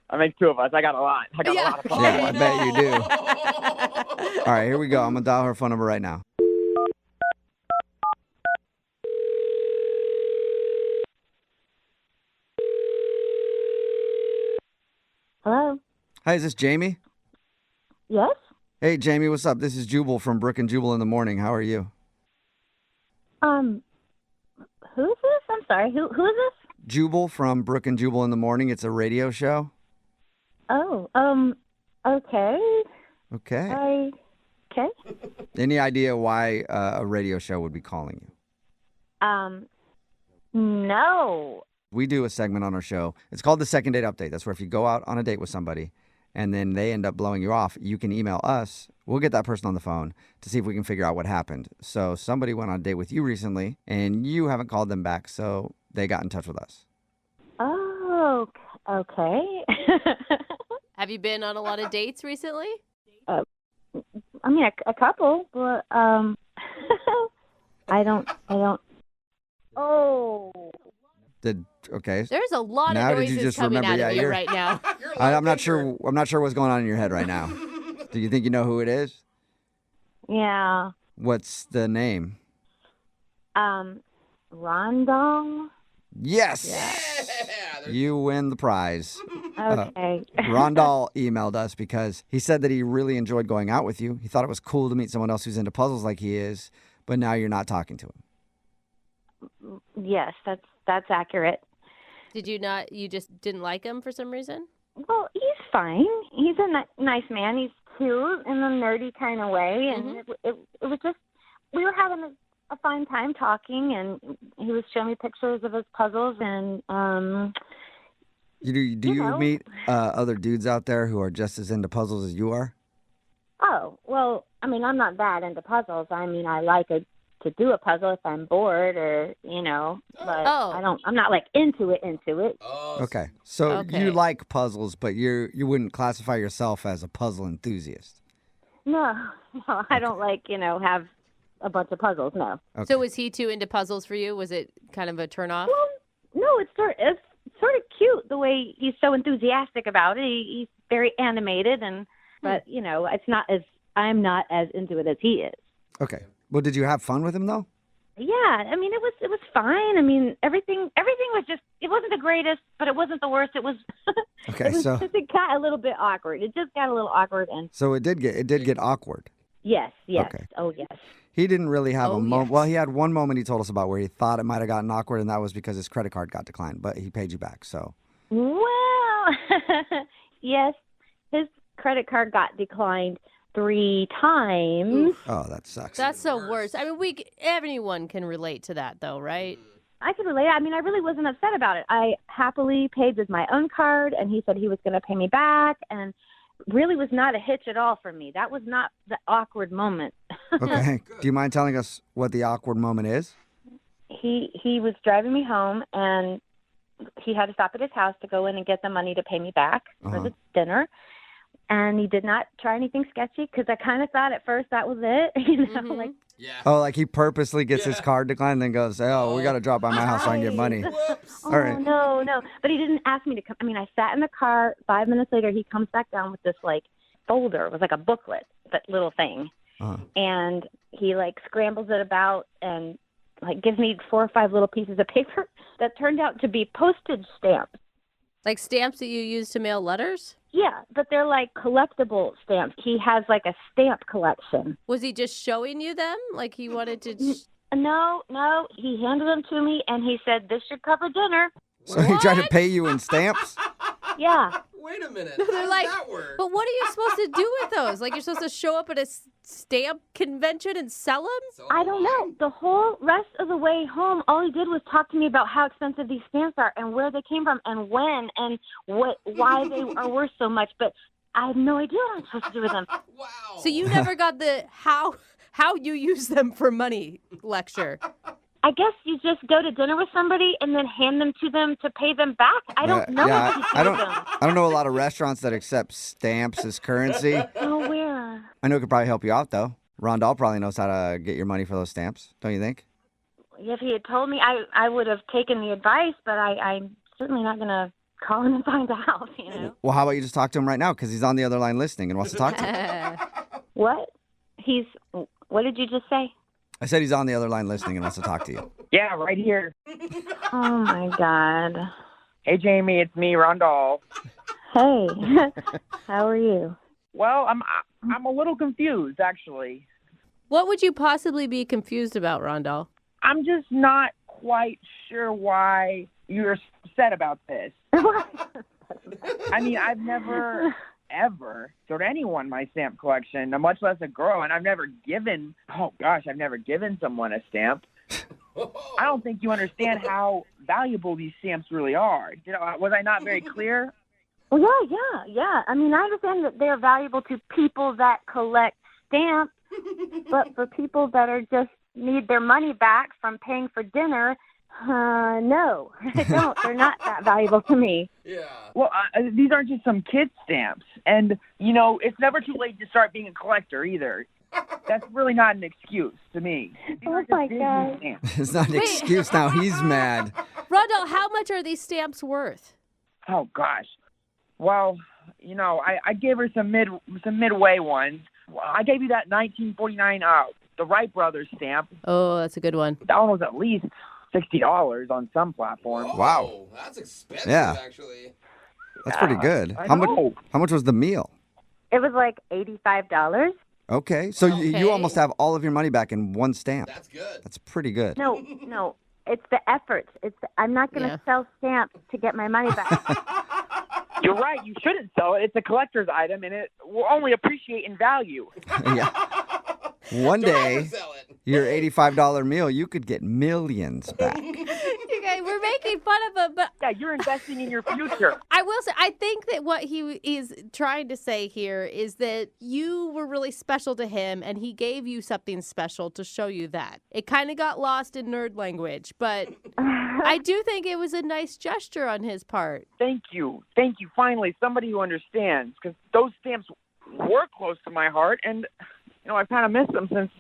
I make two of us. I got a lot. I got a lot of fun. Yeah, I bet you do. All right, here we go. I'm going to dial her phone number right now. Hello? Hi, is this Jamie? Yes? Hey, Jamie, what's up? This is Jubal from Brooke and Jubal in the Morning. How are you? Who is this? I'm sorry. Who is this? Jubal from Brooke and Jubal in the Morning. It's a radio show. Oh, okay. Okay. Okay. Any idea why a radio show would be calling you? No. We do a segment on our show. It's called the Second Date Update. That's where if you go out on a date with somebody and then they end up blowing you off, you can email us. We'll get that person on the phone to see if we can figure out what happened. So somebody went on a date with you recently and you haven't called them back, so they got in touch with us. Oh, okay. Have you been on a lot of dates recently? I mean, a couple, but I don't. Oh. Okay. There's a lot Now of did you noises just coming remember? out of Yeah, you right now. I'm not sure. I'm not sure what's going on in your head right now. Do you think you know who it is? Yeah. What's the name? Rondong. Yes. You win the prize. Okay. Rondal emailed us because he said that he really enjoyed going out with you. He thought it was cool to meet someone else who's into puzzles like he is, but now you're not talking to him. Yes, that's accurate. Did you not? You just didn't like him for some reason? Well, he's fine. He's a nice man. He's cute in a nerdy kind of way, and it was just we were having a fine time talking, and he was showing me pictures of his puzzles, and Do you meet other dudes out there who are just as into puzzles as you are? Oh, well, I mean, I'm not that into puzzles. I mean, I like to do a puzzle if I'm bored or, but I'm not like into it. Okay. So you like puzzles, but you wouldn't classify yourself as a puzzle enthusiast. No, I don't like, have a bunch of puzzles, no. Okay. So was he too into puzzles for you? Was it kind of a turnoff? Well, no, it's sort of cute the way he's so enthusiastic about it. He's very animated, but it's not I'm not as into it as he is. Okay. Well, did you have fun with him though? Yeah, I mean it was fine. I mean everything was just it wasn't the greatest, but it wasn't the worst. It was Okay, it got a little bit awkward. It just got a little awkward and So it did get awkward. Yes. Okay. Oh yes. He didn't really have a moment. Well, he had one moment he told us about where he thought it might have gotten awkward, and that was because his credit card got declined, but he paid you back. So. Well, yes, his credit card got declined 3 times. Oh, that sucks. That's the worst. I mean, everyone can relate to that, though, right? I could relate. I mean, I really wasn't upset about it. I happily paid with my own card, and he said he was going to pay me back, and really was not a hitch at all for me. That was not the awkward moment. Okay. Do you mind telling us what the awkward moment is? He was driving me home, and he had to stop at his house to go in and get the money to pay me back for the dinner. And he did not try anything sketchy because I kind of thought at first that was it, like. Yeah. Oh, like he purposely gets his card declined and then goes, oh, we got to drop by my house so I can get money. Oh, All right. no. But he didn't ask me to come. I mean, I sat in the car. 5 minutes later, he comes back down with this, folder. It was like a booklet, that little thing. And he, scrambles it about and, gives me 4 or 5 little pieces of paper that turned out to be postage stamps. Like stamps that you use to mail letters? Yeah, but they're collectible stamps. He has a stamp collection. Was he just showing you them? Like he wanted to... No. He handed them to me, and he said, this should cover dinner. So he tried to pay you in stamps? Yeah. Wait a minute. They're How does like, that work? but what are you supposed to do with those? You're supposed to show up at a stamp convention and sell them? I don't know. The whole rest of the way home, all he did was talk to me about how expensive these stamps are and where they came from and when and why they are worth so much. But I have no idea what I'm supposed to do with them. Wow. So you never got the how you use them for money lecture. I guess you just go to dinner with somebody and then hand them to them to pay them back. I don't know what to do with them. I don't know a lot of restaurants that accept stamps as currency. Oh, where? I know it could probably help you out, though. Rondell probably knows how to get your money for those stamps, don't you think? If he had told me, I would have taken the advice, but I'm certainly not going to call him and find out, you know. Well, how about you just talk to him right now because he's on the other line listening and wants to talk to you. What? What did you just say? I said he's on the other line listening and wants to talk to you. Yeah, right here. Oh, my God. Hey, Jamie, it's me, Rondell. Hey, how are you? Well, I'm a little confused, actually. What would you possibly be confused about, Rondell? I'm just not quite sure why you're upset about this. I mean, I've never, ever showed anyone my stamp collection, much less a girl, and I've never given someone a stamp. I don't think you understand how valuable these stamps really are. You know, was I not very clear? Well, yeah. I mean, I understand that they're valuable to people that collect stamps, but for people that are just need their money back from paying for dinner, no, I don't. They're not that valuable to me. Yeah. Well, these aren't just some kid stamps. And, you know, it's never too late to start being a collector either. That's really not an excuse to me. Oh, my God. It's not an excuse now. He's mad. Rondell, how much are these stamps worth? Oh, gosh. Well, you know, I gave her some midway ones. I gave you that 1949 the Wright Brothers stamp. Oh, that's a good one. That one was at least $60 on some platforms. Wow. That's expensive, actually. That's pretty good. I How know. much was the meal? It was like $85. Okay. So you almost have all of your money back in one stamp. That's good. That's pretty good. No. It's the effort. I'm not going to sell stamps to get my money back. You're right. You shouldn't sell it. It's a collector's item, and it will only appreciate in value. Yeah. One day, your $85 meal, you could get millions back. You guys, we're making fun of him, but yeah, you're investing in your future. I will say, I think that what he is trying to say here is that you were really special to him, and he gave you something special to show you that. It kind of got lost in nerd language, but I do think it was a nice gesture on his part. Thank you. Finally, somebody who understands, because those stamps were close to my heart, and you know, I've kind of missed them since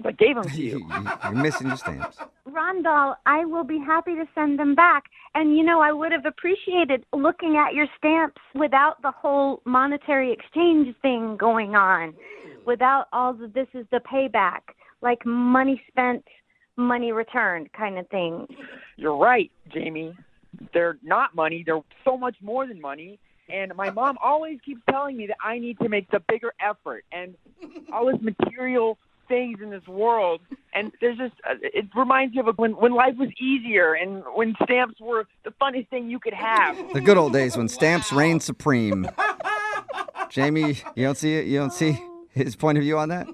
I gave them to you. You're missing your stamps. Rondell, I will be happy to send them back. And, you know, I would have appreciated looking at your stamps without the whole monetary exchange thing going on, without all the this is the payback, like money spent, money returned kind of thing. You're right, Jamie. They're not money. They're so much more than money. And my mom always keeps telling me that I need to make the bigger effort and all this material things in this world. And there's just, it reminds you of when life was easier and when stamps were the funnest thing you could have. The good old days when stamps reigned supreme. Jamie, you don't see it? You don't see his point of view on that?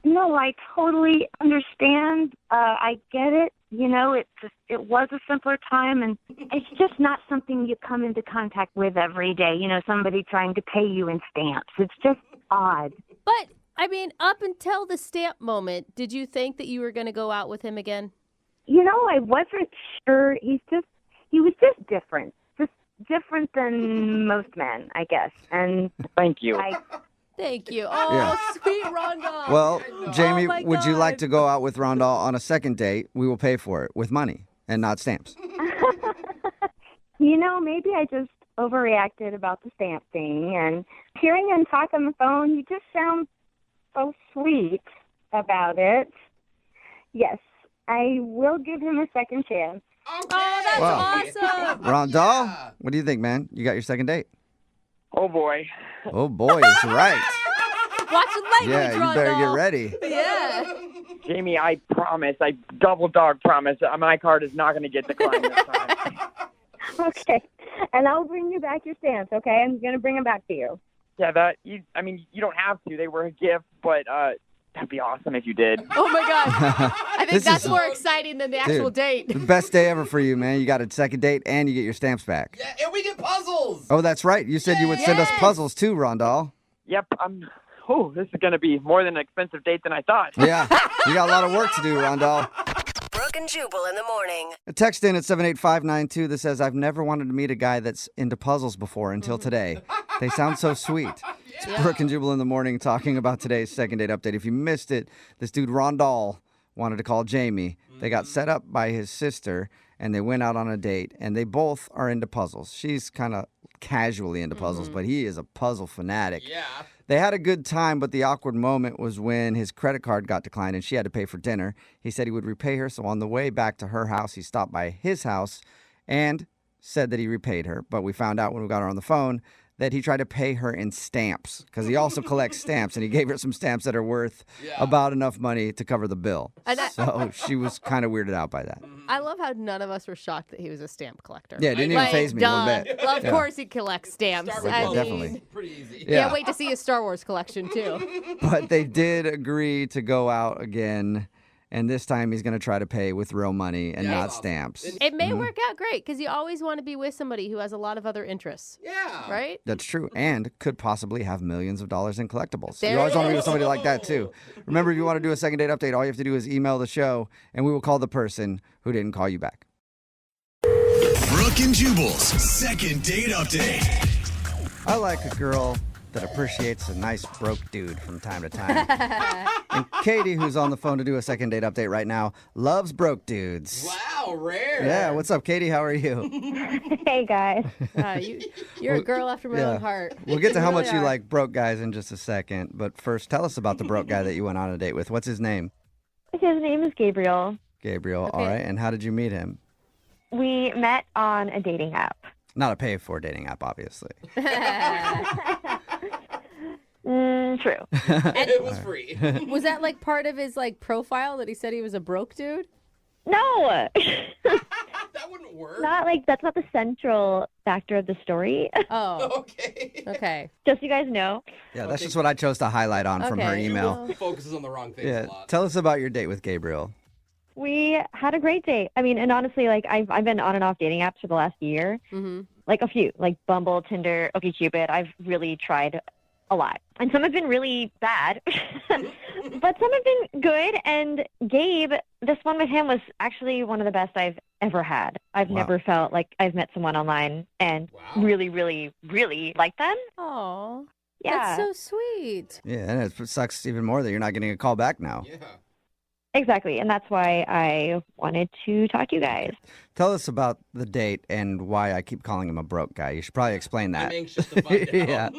No, I totally understand. I get it. You know, it was a simpler time, and it's just not something you come into contact with every day. You know, somebody trying to pay you in stamps. It's just odd. But, I mean, up until the stamp moment, did you think that you were going to go out with him again? You know, I wasn't sure. He was just different. Just different than most men, I guess. And thank you. Thank you. Oh, Yeah. sweet Rondell. Well, Jamie, Oh, would you like to go out with Rondell on a second date? We will pay for it with money and not stamps. You know, maybe I just overreacted about the stamp thing. And hearing him talk on the phone, he just sounds so sweet about it. Yes, I will give him a second chance. Oh, that's awesome. Rondell, what do you think, man? You got your second date? Oh, boy. Oh, boy, is right. Watch the language, Yeah, you better get ready. Yeah. Jamie, I promise, I double dog promise, my card is not going to get declined this time. Okay, and I'll bring you back your stamps, okay? I'm going to bring them back to you. Yeah, you don't have to. They were a gift, but that'd be awesome if you did. Oh, my God. I think that's is- more exciting than the actual Dude, date. The best day ever for you, man. You got a second date and you get your stamps back. Yeah, and we get puzzles. Oh, that's right. You said you would send us puzzles too, Rondell. Yep, this is going to be more than an expensive date than I thought. Yeah, you got a lot of work to do, Rondell. Brooke and Jubal in the morning. A text in at 78592 that says, I've never wanted to meet a guy that's into puzzles before until today. They sound so sweet. It's Brooke and Jubal in the morning talking about today's second date update. If you missed it, this dude Rondal wanted to call Jamie. They got set up by his sister, and they went out on a date, and they both are into puzzles. She's kind of casually into puzzles, but he is a puzzle fanatic. Yeah. They had a good time, but the awkward moment was when his credit card got declined and she had to pay for dinner. He said he would repay her, so on the way back to her house, he stopped by his house and said that he repaid her. But we found out when we got her on the phone that he tried to pay her in stamps because he also collects stamps, and he gave her some stamps that are worth about enough money to cover the bill. So she was kind of weirded out by that. I love how none of us were shocked that he was a stamp collector. Yeah, it didn't even faze me one bit. Well, of course he collects stamps. Definitely. Pretty easy. Can't wait to see his Star Wars collection, too. But they did agree to go out again. And this time he's going to try to pay with real money and not stamps. It may work out great because you always want to be with somebody who has a lot of other interests. Yeah. Right? That's true. And could possibly have millions of dollars in collectibles. There You always it want to be is. with somebody like that, too. Remember, if you want to do a second date update, all you have to do is email the show, and we will call the person who didn't call you back. Brooke and Jubal's second date update. I like a girl that appreciates a nice broke dude from time to time. And Katie, who's on the phone to do a second date update right now, loves broke dudes. Wow, rare. Yeah, what's up, Katie? How are you? Hey, guys. You're a girl after my own heart. We'll get to how really much you are. like broke guys in just a second. But first, tell us about the broke guy that you went on a date with. What's his name? His name is Gabriel. Gabriel. All right. And how did you meet him? We met on a dating app. Not a pay-for dating app, obviously. True. It was free. Was that like part of his like profile that he said he was a broke dude? No. That wouldn't work. Not like that's not the central factor of the story. Oh. Okay. Okay. Just so you guys know. Yeah, that's just what I chose to highlight on from her Okay. email. Focuses on the wrong things Yeah. a lot. Tell us about your date with Gabriel. We had a great date. I mean, and honestly, like I've been on and off dating apps for the last year. Mm-hmm. Like a few, like Bumble, Tinder, OkCupid. I've really tried a lot. And some have been really bad, but some have been good. And Gabe, this one with him was actually one of the best I've ever had. I've never felt like I've met someone online and really, really, really liked them. Oh, Yeah. that's so sweet. Yeah, and it sucks even more that you're not getting a call back now. Yeah. Exactly. And that's why I wanted to talk to you guys. Tell us about the date and why I keep calling him a broke guy. You should probably explain that. I'm anxious to find out. Yeah.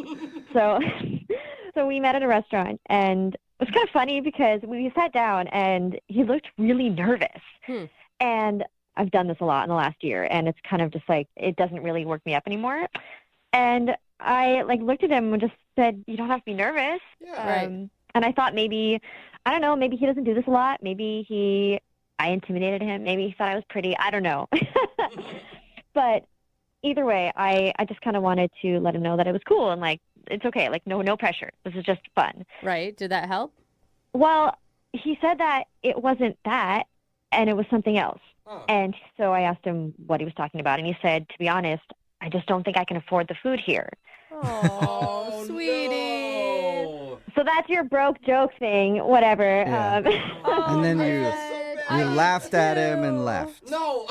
So we met at a restaurant, and it was kind of funny because we sat down and he looked really nervous. And I've done this a lot in the last year, and it's kind of just like, it doesn't really work me up anymore. And I like looked at him and just said, you don't have to be nervous. Yeah. Right. And I thought maybe, I don't know, maybe he doesn't do this a lot. Maybe I intimidated him. Maybe he thought I was pretty. I don't know. But either way, I just kind of wanted to let him know that it was cool and like, it's okay. Like no pressure. This is just fun. Right. Did that help? Well, he said that it wasn't that and it was something else. And so I asked him what he was talking about. And he said, to be honest, I just don't think I can afford the food here. Oh, sweetie. No. So that's your broke joke thing, whatever. Yeah. And then you laughed at him and left. No.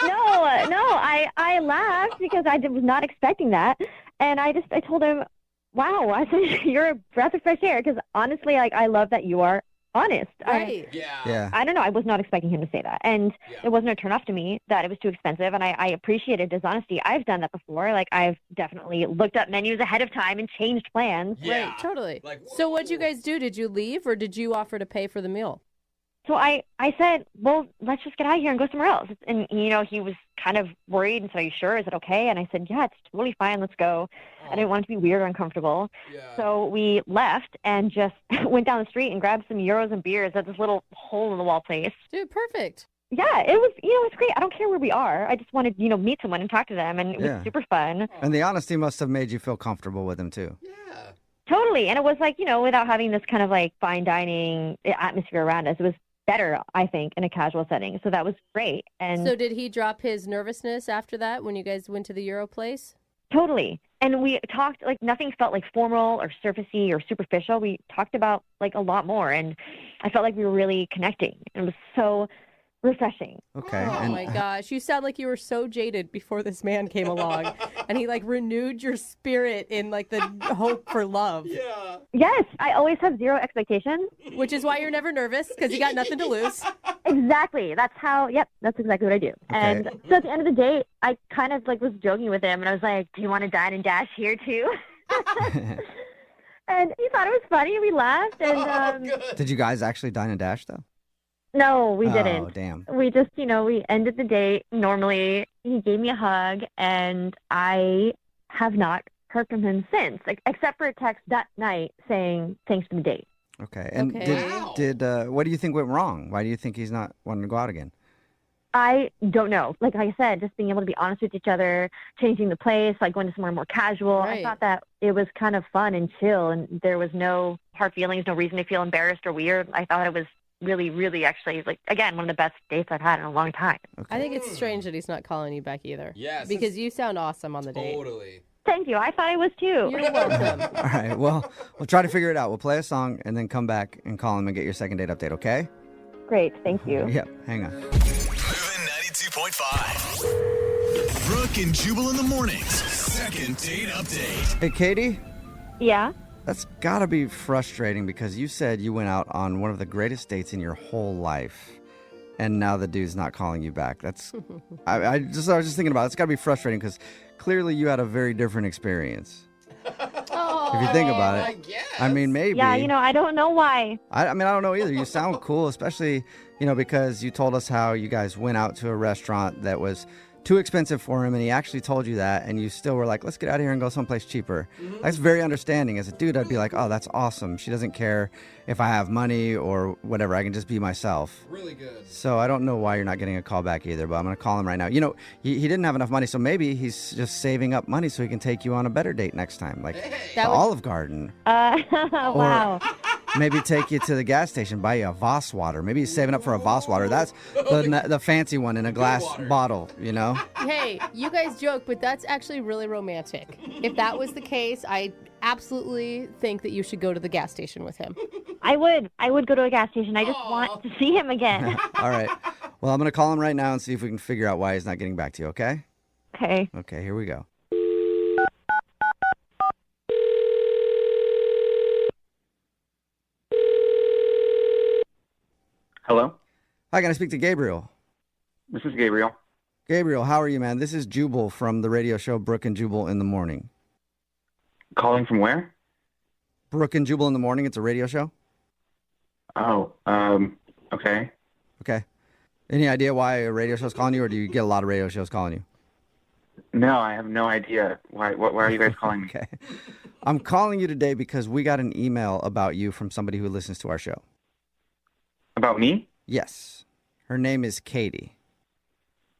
No, I laughed because I was not expecting that. And I told him, wow, I said, you're a breath of fresh air. Because honestly, like, I love that you are honest. Right. Yeah. I don't know. I was not expecting him to say that. And it wasn't a turn off to me that it was too expensive. And I appreciated his honesty. I've done that before. Like, I've definitely looked up menus ahead of time and changed plans. Yeah. Right. Totally. Like, So what'd you guys do? Did you leave or did you offer to pay for the meal? So I said, well, let's just get out of here and go somewhere else. And, you know, he was kind of worried and said, are you sure? Is it okay? And I said, yeah, it's totally fine. Let's go. I didn't want it to be weird or uncomfortable. Yeah. So we left and just went down the street and grabbed some gyros and beers at this little hole-in-the-wall place. Dude, perfect. Yeah, it was, you know, it's great. I don't care where we are. I just wanted, you know, meet someone and talk to them. And it was super fun. And the honesty must have made you feel comfortable with him, too. Yeah. Totally. And it was like, you know, without having this kind of like fine dining atmosphere around us, it was better, I think, in a casual setting. So that was great. And So did he drop his nervousness after that when you guys went to the Euro place? totally. And we talked, like, nothing felt like formal or surfacey or superficial. We talked about like a lot more. And I felt like we were really connecting. It was so refreshing. Okay. Oh my gosh. You sound like you were so jaded before this man came along. and he like renewed your spirit in like the hope for love. Yeah. Yes, I always have zero expectations. Which is why you're never nervous, because you got nothing to lose. Exactly. That's exactly what I do. And so at the end of the day, I kind of like was joking with him, and I was like, "Do you want to dine and dash here too?" And he thought it was funny. We laughed, and Did you guys actually dine and dash though? no, we didn't. Oh, damn. We just, we ended the date normally. He gave me a hug, and I have not heard from him since, except for a text that night saying thanks for the date. Okay. And did what do you think went wrong? Why do you think he's not wanting to go out again? I don't know. Like I said, just being able to be honest with each other, changing the place, like going to somewhere more casual. Right. I thought that it was kind of fun and chill, and there was no hard feelings, no reason to feel embarrassed or weird. I thought it was really, really actually, like, again, one of the best dates I've had in a long time. I think it's strange that he's not calling you back either. Yes. Because you sound awesome on the date. Totally. Thank you. I thought I was too. You're welcome. All right. Well, we'll try to figure it out. We'll play a song and then come back and call him and get your second date update, okay? Great. Thank you. Yep. Hang on. Moving 92.5. Brooke and Jubal in the mornings. Second date update. Hey, Katie? Yeah? That's got to be frustrating because you said you went out on one of the greatest dates in your whole life, and now the dude's not calling you back. That's I was just thinking about it. It's got to be frustrating because clearly you had a very different experience. If you think about it, I mean, maybe. Yeah, I don't know why. I mean, I don't know either. You sound cool, especially, because you told us how you guys went out to a restaurant that was too expensive for him, and he actually told you that, and you still were like, let's get out of here and go someplace cheaper. That's very understanding. As a dude, I'd be like, oh, that's awesome. She doesn't care if I have money or whatever. I can just be myself. Really good. So I don't know why you're not getting a call back either, but I'm going to call him right now. He didn't have enough money, so maybe he's just saving up money so he can take you on a better date next time, like the Olive Garden. Wow. Maybe take you to the gas station, buy you a Voss water. Maybe he's saving up for a Voss water. That's the fancy one in a glass bottle, Hey, you guys joke, but that's actually really romantic. If that was the case, I absolutely think that you should go to the gas station with him. I would go to a gas station. I just want to see him again. All right. Well, I'm going to call him right now and see if we can figure out why he's not getting back to you, okay? Okay. Okay, here we go. Hello? Hi, can I speak to Gabriel? This is Gabriel. Gabriel, how are you, man? This is Jubal from the radio show Brooke and Jubal in the Morning. Calling from where? Brooke and Jubal in the Morning. It's a radio show. Oh, okay. Okay. Any idea why a radio show's calling you, or do you get a lot of radio shows calling you? No, I have no idea. Why are you guys calling me? Okay. I'm calling you today because we got an email about you from somebody who listens to our show. About me? Yes. Her name is Katie.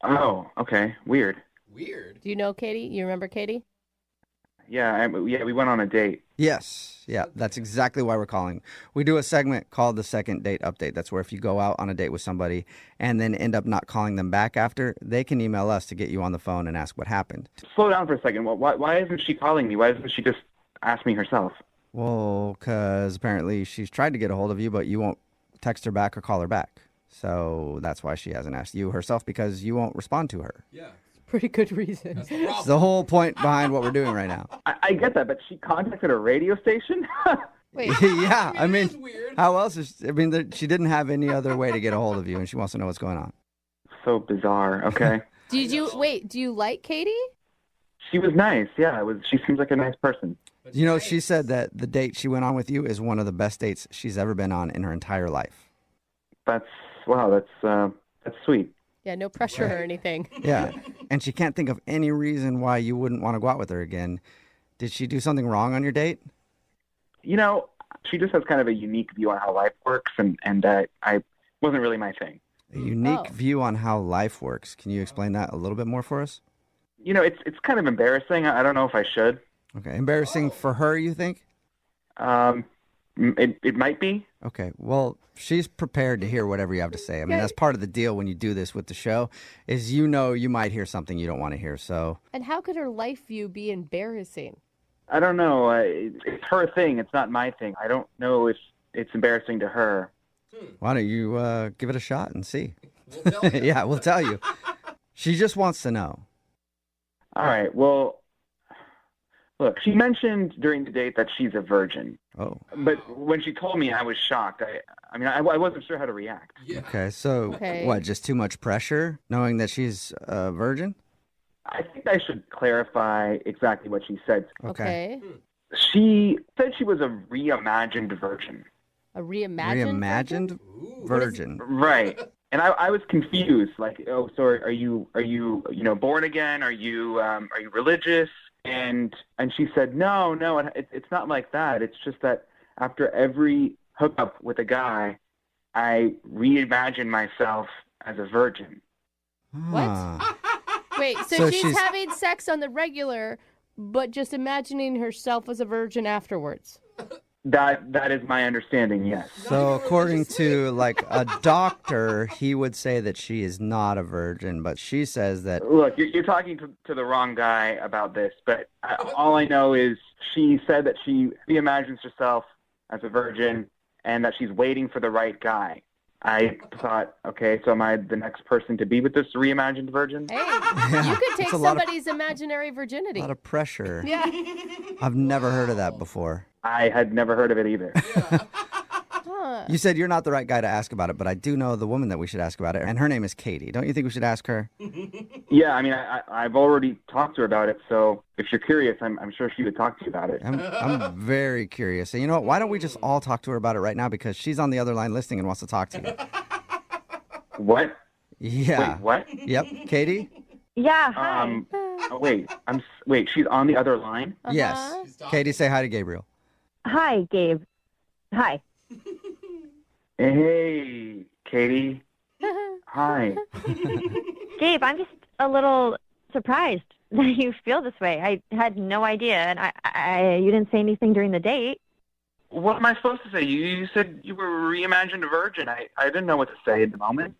Oh, okay. Weird. Weird. Do you know Katie? You remember Katie? Yeah, we went on a date. Yes. Yeah, that's exactly why we're calling. We do a segment called the Second Date Update. That's where if you go out on a date with somebody and then end up not calling them back after, they can email us to get you on the phone and ask what happened. Slow down for a second. Why isn't she calling me? Why doesn't she just ask me herself? Well, because apparently she's tried to get a hold of you, but you won't text her back or call her back. So that's why she hasn't asked you herself, because you won't respond to her. Yeah. Pretty good reason. It's the whole point behind what we're doing right now. I get that, but she contacted a radio station? Wait. Yeah, I mean, how else she didn't have any other way to get a hold of you, and she wants to know what's going on. So bizarre. Okay. Do you like Katie? She was nice. Yeah, she seems like a nice person. She said that the date she went on with you is one of the best dates she's ever been on in her entire life. That's sweet. Yeah, no pressure or anything. Yeah, and she can't think of any reason why you wouldn't want to go out with her again. Did she do something wrong on your date? She just has kind of a unique view on how life works, and I wasn't really my thing. A unique view on how life works. Can you explain that a little bit more for us? It's kind of embarrassing. I don't know if I should. Okay, embarrassing for her, you think? It might be. Okay, well, she's prepared to hear whatever you have to say. I mean, that's part of the deal when you do this with the show, is you might hear something you don't want to hear, so. And how could her life view be embarrassing? I don't know. It's her thing. It's not my thing. I don't know if it's embarrassing to her. Why don't you give it a shot and see? Yeah, we'll tell you. She just wants to know. All right, well, Look, she mentioned during the date that she's a virgin. Oh. But when she told me, I was shocked. I wasn't sure how to react. Okay, so what, just too much pressure knowing that she's a virgin? I think I should clarify exactly what she said. Okay. She said she was a reimagined virgin. A reimagined virgin? Right. And I was confused. Like, oh, so are you born again? Are you religious? And she said, no, it's not like that. It's just that after every hookup with a guy, I reimagine myself as a virgin. What? Wait, so she's having sex on the regular, but just imagining herself as a virgin afterwards. That is my understanding, yes. So according to like a doctor, he would say that she is not a virgin, but she says that... Look, you're talking to the wrong guy about this, but all I know is she said that she reimagines herself as a virgin and that she's waiting for the right guy. I thought, okay, so am I the next person to be with this reimagined virgin? Hey, you could take somebody's imaginary virginity. A lot of pressure. Yeah. I've never heard of that before. I had never heard of it either. You said you're not the right guy to ask about it, but I do know the woman that we should ask about it, and her name is Katie. Don't you think we should ask her? Yeah, I mean, I've already talked to her about it, so if you're curious, I'm sure she would talk to you about it. I'm very curious. And you know what? Why don't we just all talk to her about it right now, because she's on the other line listening and wants to talk to you. What? Yeah. Wait, what? Yep. Katie? Yeah, hi. Wait, she's on the other line? Yes. Katie, say hi to Gabriel. Hi, Gabe. Hi. Hey, Katie. Hi. Gabe, I'm just a little surprised that you feel this way. I had no idea, and you didn't say anything during the date. What am I supposed to say? You said you were reimagined a virgin. I didn't know what to say at the moment.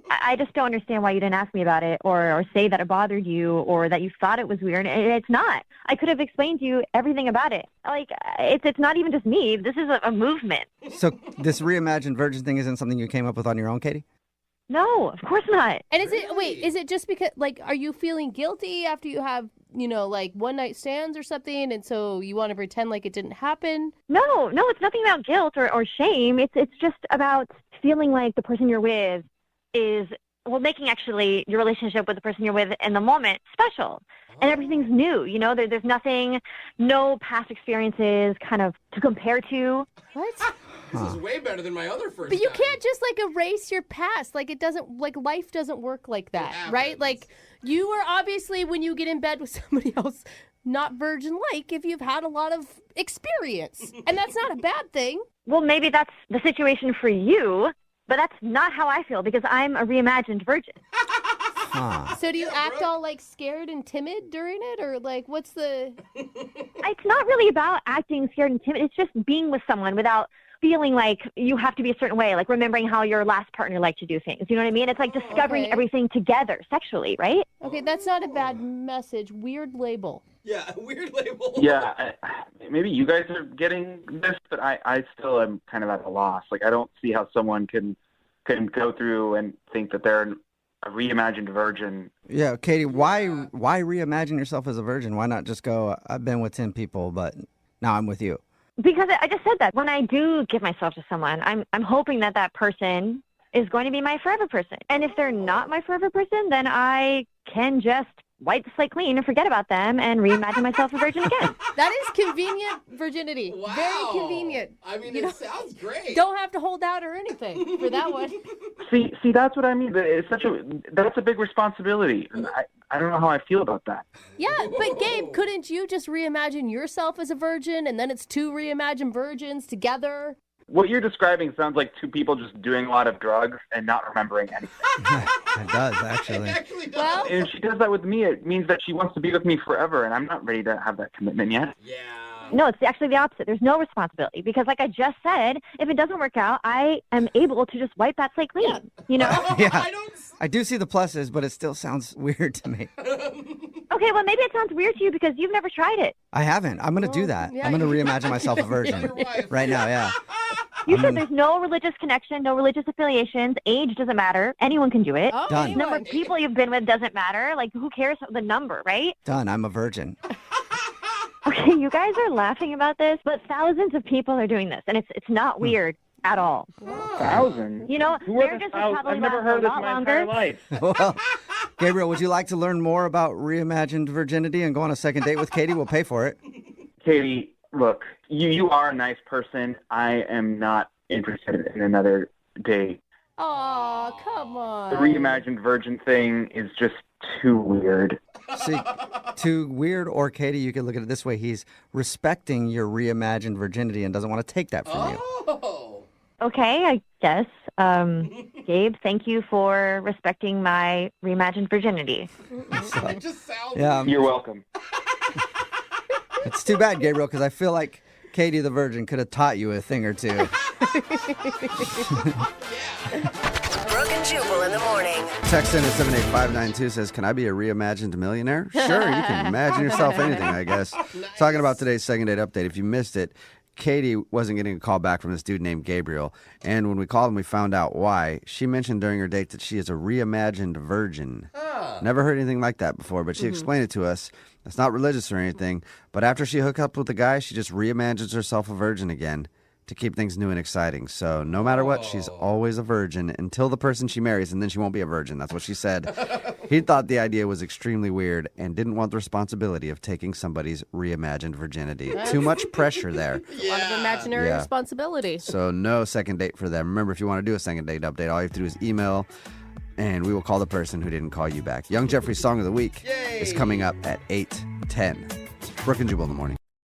I just don't understand why you didn't ask me about it or say that it bothered you or that you thought it was weird. It's not. I could have explained to you everything about it. Like, it's not even just me. This is a movement. So this reimagined virgin thing isn't something you came up with on your own, Katie? No, of course not. And is it just because, like, are you feeling guilty after you have, like one night stands or something, and so you want to pretend like it didn't happen? No, it's nothing about guilt or shame. It's just about feeling like the person you're with is, making actually your relationship with the person you're with in the moment special. And everything's new, there's nothing, no past experiences kind of to compare to. What? This is way better than my other first But you time. can't just erase your past. It doesn't, life doesn't work like that, right? You are obviously, when you get in bed with somebody else, not virgin-like if you've had a lot of experience. And that's not a bad thing. Well, maybe that's the situation for you, but that's not how I feel because I'm a reimagined virgin. So do you act all scared and timid during it, or what's the... It's not really about acting scared and timid. It's just being with someone without feeling like you have to be a certain way, remembering how your last partner liked to do things. You know what I mean? It's discovering everything together sexually, right? Okay, that's not a bad message. Weird label. Yeah, weird label. Yeah, maybe you guys are getting this, but I still am kind of at a loss. I don't see how someone can go through and think that they're a reimagined virgin. Yeah, Katie, why reimagine yourself as a virgin? Why not just go, I've been with 10 people, but now I'm with you? Because I just said that. When I do give myself to someone, I'm hoping that person is going to be my forever person. And if they're not my forever person, then I can just wipe the slate clean and forget about them and reimagine myself a virgin again. That is convenient virginity. Wow. Very convenient. I mean, it sounds great. Don't have to hold out or anything for that one. See, that's what I mean. That's a big responsibility. I don't know how I feel about that. Yeah, but Gabe, couldn't you just reimagine yourself as a virgin and then it's two reimagined virgins together? What you're describing sounds like two people just doing a lot of drugs and not remembering anything. It does, actually. It actually does. Well, And if she does that with me, it means that she wants to be with me forever, and I'm not ready to have that commitment yet. Yeah. No, it's actually the opposite. There's no responsibility because, like I just said, if it doesn't work out, I am able to just wipe that slate clean. Yeah. Yeah, I do see the pluses, but it still sounds weird to me. Okay, well, maybe it sounds weird to you because you've never tried it. I haven't. I'm going to do that. yeah, I'm going to reimagine myself a virgin right now, yeah. You said there's no religious connection, no religious affiliations. Age doesn't matter. Anyone can do it. Oh, Done. anyone. Number of people you've been with doesn't matter. Who cares the number, right? Done. I'm a virgin. You guys are laughing about this, but thousands of people are doing this, and it's not weird at all. Thousands? You know, Who are marriages the will thousands? probably I've never last heard a of this lot in my longer. entire life. Well, Gabriel, would you like to learn more about reimagined virginity and go on a second date with Katie? We'll pay for it. Katie, look, you are a nice person. I am not interested in another date. Oh, come on. The reimagined virgin thing is just too weird. See, too weird, or Katie, you could look at it this way. He's respecting your reimagined virginity and doesn't want to take that from you. Okay, I guess. Gabe, thank you for respecting my reimagined virginity. It just sounds. Yeah, You're welcome. It's too bad, Gabriel, because I feel like Katie the Virgin could have taught you a thing or two. Brooke and Jubal in the morning. Text in at 78592 says, can I be a reimagined millionaire? Sure, you can imagine yourself anything, I guess. Talking about today's second date update. If you missed it, Katie wasn't getting a call back from this dude named Gabriel. And when we called him, we found out why. She mentioned during her date that she is a reimagined virgin. Never heard anything like that before, but she explained it to us. It's not religious or anything, but after she hooked up with the guy, she just reimagines herself a virgin again to keep things new and exciting. So no matter what, she's always a virgin until the person she marries, and then she won't be a virgin. That's what she said. He thought the idea was extremely weird and didn't want the responsibility of taking somebody's reimagined virginity. Too much pressure there. A lot of imaginary Yeah. responsibility. So no second date for them. Remember, if you want to do a second date update, all you have to do is email, and we will call the person who didn't call you back. Young Jeffrey's Song of the Week is coming up at 8:10. Brooke and Jubal in the morning.